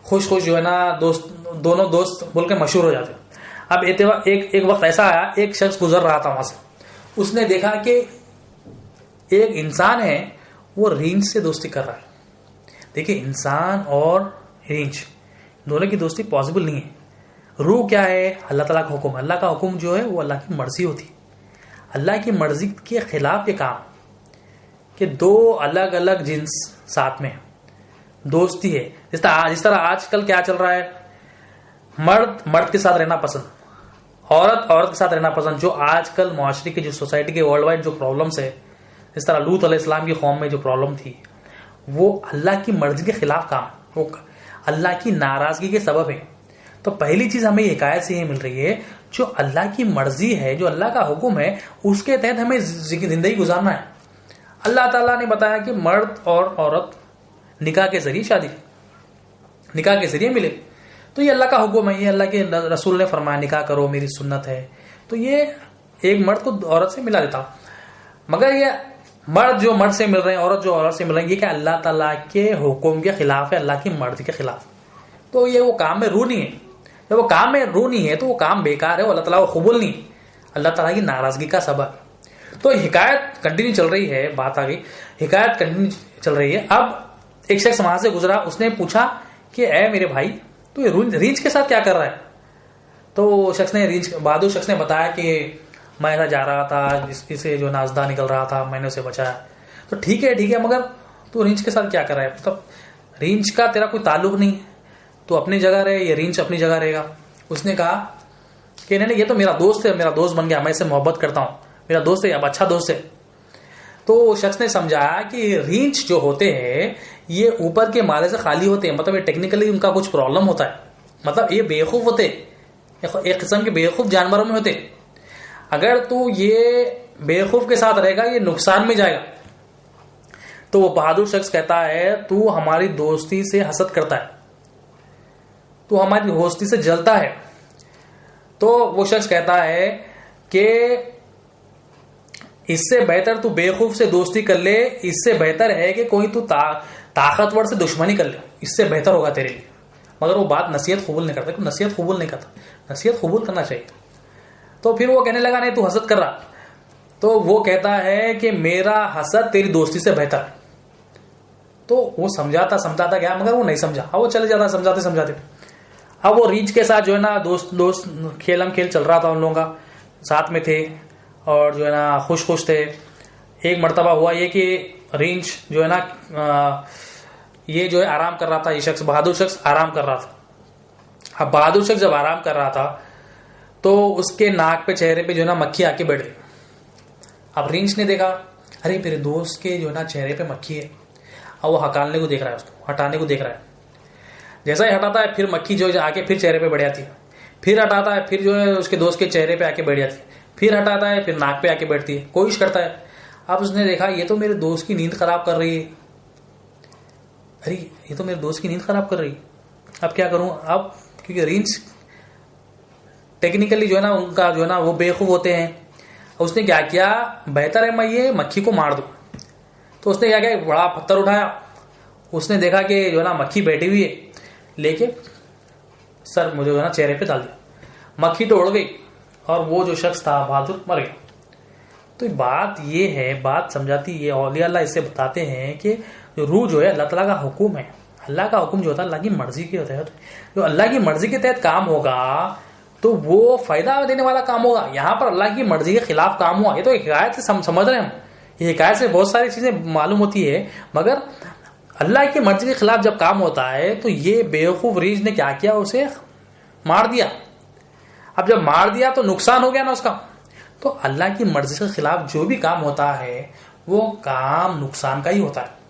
خوش جو ہے نا دونوں دوست بول کے مشہور ہو جاتے ہیں. اب ایک وقت ایسا آیا، ایک شخص گزر رہا تھا وہاں سے. اس نے دیکھا کہ ایک انسان ہے وہ رینچ سے دوستی کر رہا ہے. دیکھیں، انسان اور رینچ دونوں کی دوستی پاسبل نہیں ہے. روح کیا ہے؟ اللہ تعالیٰ کا حکم. اللہ کا حکم جو ہے وہ اللہ کی مرضی ہوتی ہے. اللہ کی مرضی کے خلاف یہ کام کہ دو الگ الگ جنس ساتھ میں دوستی ہے. جس طرح آج کل کیا چل رہا ہے، مرد کے ساتھ رہنا پسند، عورت کے ساتھ رہنا پسند. جو آج کل معاشرے کے، جو سوسائٹی کے ورلڈ وائڈ جو پرابلمس ہے، جس طرح لوط علیہ السلام کی قوم میں جو پرابلم تھی، وہ اللہ کی مرضی کے خلاف کام، وہ اللہ کی ناراضگی کے سبب ہے. تو پہلی چیز ہمیں حکایت سے یہ مل رہی ہے، جو اللہ کی مرضی ہے، جو اللہ کا حکم ہے، اس کے تحت ہمیں زندگی گزارنا ہے. اللہ تعالیٰ نے بتایا کہ مرد اور عورت نکاح کے ذریعے ملے. تو یہ اللہ کا حکم ہے، یہ اللہ کے رسول نے فرمایا نکاح کرو، میری سنت ہے. تو یہ ایک مرد کو عورت سے ملا دیتا. مگر یہ مرد جو مرد سے مل رہے ہیں، عورت جو عورت سے مل رہی ہے، یہ کہ اللہ تعالیٰ کے حکم کے خلاف ہے، اللہ کی مرضی کے خلاف. تو یہ وہ کام میں روح نہیں ہے. جب وہ کام میں روح نہیں ہے تو وہ کام بیکار ہے، وہ اللہ تعالیٰ کو قبول نہیں ہے، اللہ تعالیٰ کی ناراضگی کا سبب. تو حکایت کنٹینیو چل رہی ہے. بات آ گئی، حکایت کنٹینیو چل رہی ہے. اب ایک شخص وہاں سے گزرا. اس نے پوچھا کہ اے میرے بھائی، تو یہ رینچ کے ساتھ کیا کر رہا ہے؟ تو بہادر شخص نے بتایا کہ میں ایسا جا رہا تھا، جس سے جو نازدہ نکل رہا تھا، میں نے اسے بچایا. تو ٹھیک ہے، مگر تو رینچ کے ساتھ کیا کر رہا ہے؟ مطلب رینچ کا تیرا کوئی تعلق نہیں، تو اپنی جگہ رہے، یہ رینچ اپنی جگہ رہے گا. اس نے کہا کہ نہیں، یہ تو میرا دوست ہے، میرا دوست بن گیا، میں اس سے محبت کرتا ہوں، میرا دوست ہے، اب اچھا دوست ہے. تو شخص نے سمجھایا کہ رینچ جو ہوتے ہیں یہ اوپر کے مالے سے خالی ہوتے ہیں. مطلب یہ ٹیکنیکلی ان کا کچھ پرابلم ہوتا ہے. مطلب یہ بیوقوف ہوتے، ایک قسم کے بیوقوف جانوروں میں ہوتے. اگر تو یہ بیوقوف کے ساتھ رہے گا، یہ نقصان میں جائے گا. تو وہ بہادر شخص کہتا ہے تو ہماری دوستی سے حسد کرتا ہے، تو ہماری دوستی سے جلتا ہے، تو وہ شخص کہتا ہے کہ اس سے بہتر تو بیوقوف سے دوستی کر لے، اس سے بہتر ہے کہ کوئی تو طاقتور سے دشمنی کر لے، اس سے بہتر ہوگا تیرے لیے. مگر وہ بات نصیحت قبول نہیں کرتا، کیونکہ نصیحت قبول نہیں کرتا. نصیحت قبول کرنا چاہیے. تو پھر وہ کہنے لگا نہیں تو حسد کر رہا. تو وہ کہتا ہے کہ میرا حسد تیری دوستی سے بہتر. تو وہ سمجھاتا گیا، مگر وہ نہیں سمجھا. اب وہ چلے جاتا سمجھاتے. اب وہ ریچھ کے ساتھ جو ہے نا دوست کھیل چل رہا تھا، ان لوگوں کا ساتھ میں تھے اور جو ہے نا خوش تھے. ایک مرتبہ ہوا یہ کہ رینچ جو ہے نا یہ جو ہے آرام کر رہا تھا، یہ شخص بہادر شخص آرام کر رہا تھا. اب بہادر شخص جب آرام کر رہا تھا تو اس کے ناک پہ چہرے پہ جو ہے نا مکھی آ کے بیٹھ گئی. اب رینچ نے دیکھا ارے میرے دوست کے جو ہے نا چہرے پہ مکھی ہے. اب وہ ہٹانے کو دیکھ رہا ہے، اس کو ہٹانے کو دیکھ رہا ہے. جیسا ہی ہٹاتا ہے پھر مکھی جو ہے آ کے پھر چہرے پہ بیٹھ جاتی ہے. پھر ہٹاتا ہے پھر جو ہے اس کے دوست کے چہرے پہ آ کے بیٹھ جاتی ہے. پھر ہٹاتا ہے پھر ناک پہ آ کے بیٹھتی ہے، کوشش کرتا ہے. اب اس نے دیکھا یہ تو میرے دوست کی نیند خراب کر رہی ہے. ارے یہ تو میرے دوست کی نیند خراب کر رہی ہے، اب کیا کروں. اب کیونکہ رینچ ٹیکنیکلی جو ہے نا ان کا جو ہے نا وہ بیوقوف ہوتے ہیں. اس نے کیا کیا، بہتر ہے میں یہ مکھی کو مار دوں. تو اس نے کیا کیا، بڑا پتھر اٹھایا. اس نے دیکھا کہ جو ہے نا مکھی بیٹھی ہوئی ہے، لے کے سر مجھے جو ہے نا چہرے پہ ڈال دیا. مکھی تو اڑ گئی اور وہ جو شخص تھا بہادر مر گیا. تو بات یہ ہے، بات سمجھاتی یہ اولیاء اللہ اس سے بتاتے ہیں کہ روح جو ہے اللہ تعالیٰ کا حکم ہے. اللہ کا حکم جو ہوتا ہے اللہ کی مرضی کے تحت، جو اللہ کی مرضی کے تحت کام ہوگا تو وہ فائدہ دینے والا کام ہوگا. یہاں پر اللہ کی مرضی کے خلاف کام ہوا، یہ تو حکایت سے سمجھ رہے ہیں ہم. یہ حکایت سے بہت ساری چیزیں معلوم ہوتی ہے، مگر اللہ کی مرضی کے خلاف جب کام ہوتا ہے تو یہ بیوقوف ریچھ نے کیا کیا، اسے مار دیا. اب جب مار دیا تو نقصان ہو گیا نا اس کا. تو اللہ کی مرضی کے خلاف جو بھی کام ہوتا ہے وہ کام نقصان کا ہی ہوتا ہے.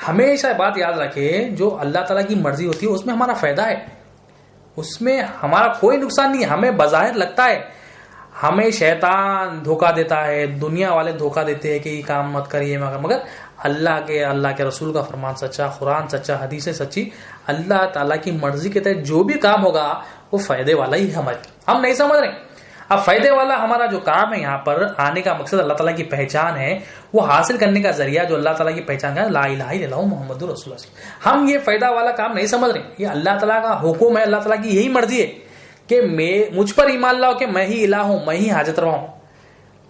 ہمیشہ بات یاد رکھے، جو اللہ تعالیٰ کی مرضی ہوتی ہے اس میں ہمارا فائدہ ہے، اس میں ہمارا کوئی نقصان نہیں. ہمیں بظاہر لگتا ہے، ہمیں شیطان دھوکہ دیتا ہے، دنیا والے دھوکہ دیتے ہیں کہ یہ کام مت کریے، مگر اللہ کے رسول کا فرمان سچا، قرآن سچا، حدیث سچی. اللہ تعالیٰ کی مرضی کے تحت جو بھی کام ہوگا وہ فائدے والا ہی ہمارے. ہم نہیں سمجھ رہے. اب فائدے والا ہمارا جو کام ہے، یہاں پر آنے کا مقصد اللہ تعالیٰ کی پہچان ہے، وہ حاصل کرنے کا ذریعہ جو اللہ تعالیٰ کی پہچان ہے لا الہ الا اللہ محمد رسول اللہ. ہم یہ فائدہ والا کام نہیں سمجھ رہے. یہ اللہ تعالیٰ کا حکم ہے، اللہ تعالیٰ کی یہی مرضی ہے کہ مجھ پر ایمان لاؤ کہ میں ہی الہ ہوں، میں ہی حاجت روا ہوں.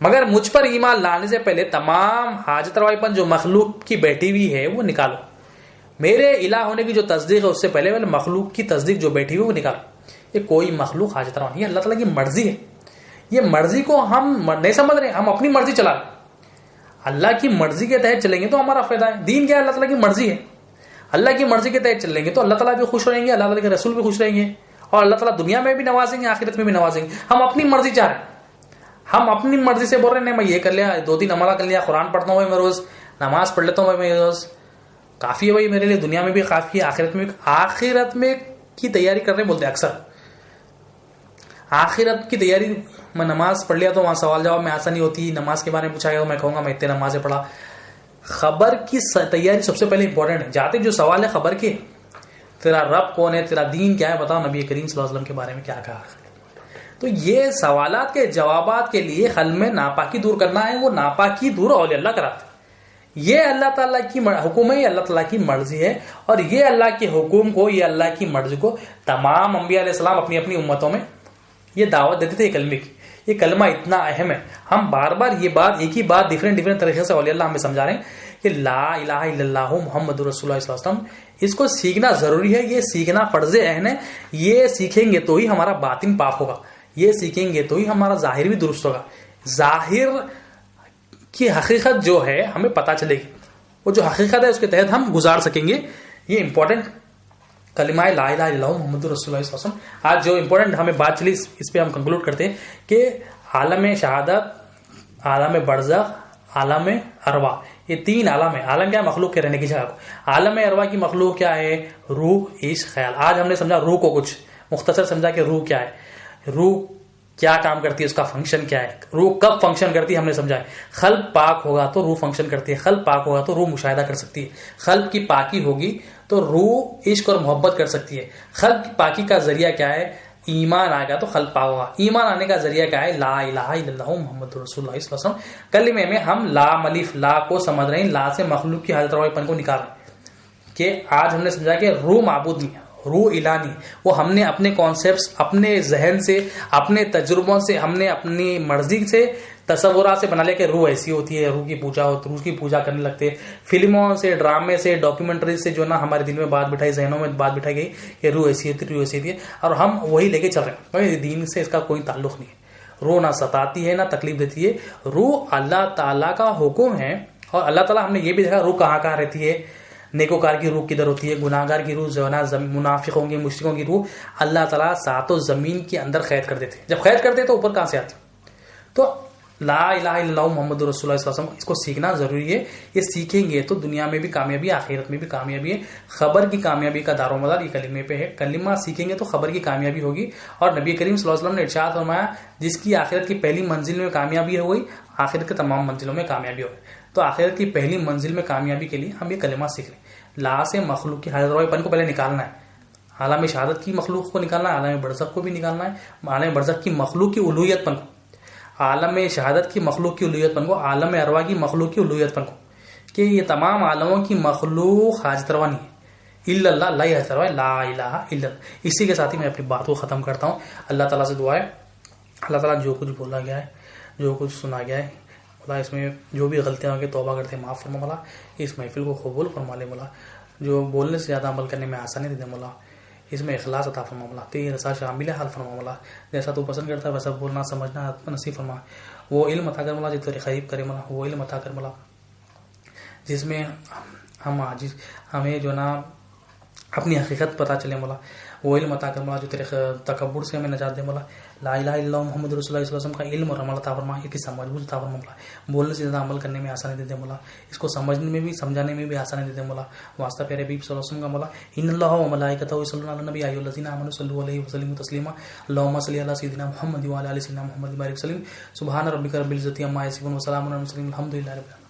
مگر مجھ پر ایمان لانے سے پہلے تمام حاجت روائی پن جو مخلوق کی بیٹھی ہوئی ہے وہ نکالو. میرے الہ ہونے کی جو تصدیق ہے اس سے پہلے مخلوق کی تصدیق جو بیٹھی ہوئی وہ نکالو. یہ کوئی مخلوق حاجت روا نہیں، یہ اللہ تعالیٰ کی مرضی ہے. یہ مرضی کو ہم نہیں سمجھ رہے، ہم اپنی مرضی چلا رہے. اللہ کی مرضی کے تحت چلیں گے تو ہمارا فائدہ ہے. دین کیا ہے؟ اللہ تعالیٰ کی مرضی ہے. اللہ کی مرضی کے تحت چلیں گے تو اللہ تعالیٰ بھی خوش رہیں گے، اللہ تعالیٰ کے رسول بھی خوش رہیں گے، اور اللہ تعالیٰ دنیا میں بھی نوازیں گے، آخرت میں بھی نوازیں گے. ہم اپنی مرضی چاہ رہے ہیں، ہم اپنی مرضی سے بول رہے ہیں نہیں میں یہ کر لیا، 2-3 عملہ کر لیا، قرآن پڑھتا ہوں میں روز، نماز پڑھ لیتا ہوں میں روز، کافی ہے بھائی میرے لیے، دنیا میں بھی کافی ہے، آخرت میں کی تیاری کر رہے بولتے اکثر. آخرت کی تیاری، میں نماز پڑھ لیا تو وہاں سوال جواب میں آسانی ہوتی. نماز کے بارے میں پوچھا گیا تو میں کہوں گا میں اتنے نمازیں پڑھا. خبر کی تیاری سب سے پہلے امپورٹنٹ ہے. جاتے جو سوال ہے خبر کے، تیرا رب کون ہے، تیرا دین کیا ہے، بتاؤ نبی کریم صلی اللہ علیہ وسلم کے بارے میں کیا کہا. تو یہ سوالات کے جوابات کے لیے قلب میں ناپاکی دور کرنا ہے. وہ ناپاکی دور اولیاء اللہ کراتے. یہ اللہ تعالیٰ کی حکم ہے، یہ اللہ تعالیٰ کی مرضی ہے، اور یہ اللہ کے حکم کو، یہ اللہ کی مرضی کو تمام انبیاء علیہ السلام اپنی اپنی امتوں میں یہ دعوت دیتے تھے کلمے کی. یہ کلمہ اتنا اہم ہے. ہم بار بار یہ بات، ایک ہی بات ڈیفرنٹ طریقے سے اولیاء اللہ ہمیں سمجھا رہے ہیں کہ لا الہ الا اللہ محمد رسول اللہ صلی اللہ علیہ وسلم. اس کو سیکھنا ضروری ہے، یہ سیکھنا فرض عین ہے. یہ سیکھیں گے تو ہی ہمارا باطن پاک ہوگا، یہ سیکھیں گے تو ہی ہمارا ظاہر بھی درست ہوگا. ظاہر کی حقیقت جو ہے ہمیں پتہ چلے گی، وہ جو حقیقت ہے اس کے تحت ہم گزار سکیں گے. یہ امپورٹنٹ کلمہ لا الہ الا اللہ محمد رسول اللہ صلی اللہ علیہ وسلم. آج جو امپورٹنٹ ہمیں بات چلی اس پہ ہم کنکلوڈ کرتے ہیں کہ عالم شہادت، عالم برزخ، عالم ارواح، یہ 3 عالم ہے. عالم کیا ہے؟ مخلوق کے رہنے کی جگہ کو. عالم ارواح کی مخلوق کیا ہے؟ روح، عشق، خیال. آج ہم نے سمجھا روح کو، کچھ مختصر سمجھا کہ روح کیا ہے، روح کیا کام کرتی ہے، اس کا فنکشن کیا ہے، روح کب فنکشن کرتی ہے ہم نے سمجھا ہے. قلب پاک ہوگا تو روح فنکشن کرتی ہے، قلب پاک ہوگا تو روح مشاہدہ کر سکتی ہے. قلب کی پاکی ہوگی تو روح عشق اور محبت کر سکتی ہے. قلب کی پاکی کا ذریعہ کیا ہے؟ ایمان آئے گا تو قلب پاک ہوگا. ایمان آنے کا ذریعہ کیا ہے؟ لا الہ الا اللہ محمد رسول اللہ صلی اللہ علیہ وسلم. کلمے میں ہم لا ملیف لا کو سمجھ رہے ہیں, لا سے مخلوق کی حالت روائی پن کو نکال رہے ہیں کہ آج ہم نے سمجھا کہ روح معبود نہیں ہے, روح الہ نہیں ہے. وہ ہم نے اپنے کانسیپٹس, اپنے ذہن سے, اپنے تجربوں سے, ہم نے اپنی مرضی سے, تصورات سے بنا لیا کہ روح ایسی ہوتی ہے, روح کی پوجا ہوتی, روح کی پوجا کرنے لگتے. فلموں سے, ڈرامے سے, ڈاکیومنٹری سے جو نا ہمارے دل میں بات بٹھائی, ذہنوں میں بات بٹھائی گئی کہ روح ایسی ہوتی ہے, روح ایسی ہوتی ہے, اور ہم وہی لے کے چل رہے ہیں. دین سے اس کا کوئی تعلق نہیں ہے. روح نہ ستاتی ہے نہ تکلیف دیتی ہے. روح اللہ تعالیٰ کا حکم ہے. اور اللہ تعالیٰ ہم نے یہ بھی دیکھا روح کہاں کہاں رہتی ہے. نیکوکار کی روح کدھر ہوتی ہے, گناہ گار کی روح جو ہے نا منافقوں کی, مشرکوں کی روح اللہ تعالیٰ سات و زمین کے اندر قید کر دیتے. جب قید کرتے تو اوپر کہاں سے آتی؟ تو لا الہ الا اللہ محمد رسول اللہ صلی اللہ علیہ وسلم, اس کو سیکھنا ضروری ہے. یہ سیکھیں گے تو دنیا میں بھی کامیابی, آخرت میں بھی کامیابی ہے. خبر کی کامیابی کا دار و مدار یہ کلمے پہ ہے. کلمہ سیکھیں گے تو خبر کی کامیابی ہوگی. اور نبی کریم صلی اللہ علیہ وسلم نے ارشاد فرمایا جس کی آخرت کی پہلی منزل میں کامیابی ہوئی, آخرت کے تمام منزلوں میں کامیابی ہوگی. تو آخرت کی پہلی منزل میں کامیابی کے لیے ہم یہ کلمہ سیکھ رہے ہیں. لا سے مخلوق کی حالت روائی پن کو پہلے نکالنا ہے. عالم شہادت کی مخلوق کو نکالنا ہے, عالم برزخ کو بھی نکالنا ہے, عالم برزخ کی مخلوق کی الوہیت پن کو, عالم شہادت کی مخلوق کی الوہیت پن کو, عالم ارواح کی مخلوق کی الوہیت پن کو, کہ یہ تمام عالموں کی مخلوق حاجت روا نہیں ہے الا اللہ, لا حاجت روا ہے, لا الہ الا اللہ. اسی کے ساتھ ہی میں اپنی بات کو ختم کرتا ہوں. اللہ تعالیٰ سے دعا ہے, اللہ تعالیٰ جو کچھ بولا گیا ہے, جو کچھ سنا گیا ہے, مولا اس میں جو بھی غلطیاں ہو کے توبہ کرتے ہیں معاف فرما مولا. اس محفل کو قبول فرما لے مولا. جو بولنے سے زیادہ عمل کرنے میں آسانی دے دے مولا. اس میں اخلاص عطا فرما مولا. تیری رضا شامل حال فرما مولا. جیسا تو پسند کرتا ہے ویسا بولنا سمجھنا نصیب فرما. وہ علم عطا کر مولا جو تیرے قریب کرے مولا. وہ علم عطا کر مولا جس میں ہمیں جو نا اپنی حقیقت پتہ چلے مولا. وہ علم عطا کر مولا جو تیرے تکبر سے ہمیں نجات دے مولا. لا الہ الا اللہ محمد رسول اللہ صلی اللہ علیہ وسلم کا علم اور عمل عطا فرما. اس کی سمجھ بوجھ عطا فرما مولا. بولنے سے زیادہ عمل کرنے میں آسانی دے دے مولا. اس کو سمجھنے میں بھی سمجھانے میں بھی آسانی دے دے مولا. واسطہ پیارے حبیب صلی اللہ علیہ وسلم کا مولا. ان اللہ و ملائکتہ یصلون علی النبی ایھا الذین آمنوا صلوا علیہ وسلموا تسلیما. اللهم صل علی سیدنا محمد وعلی آل سیدنا محمد وبارک وسلم. سبحان ربک رب العزۃ عما یصفون وسلام علی المرسلین الحمد للہ رب العالمین.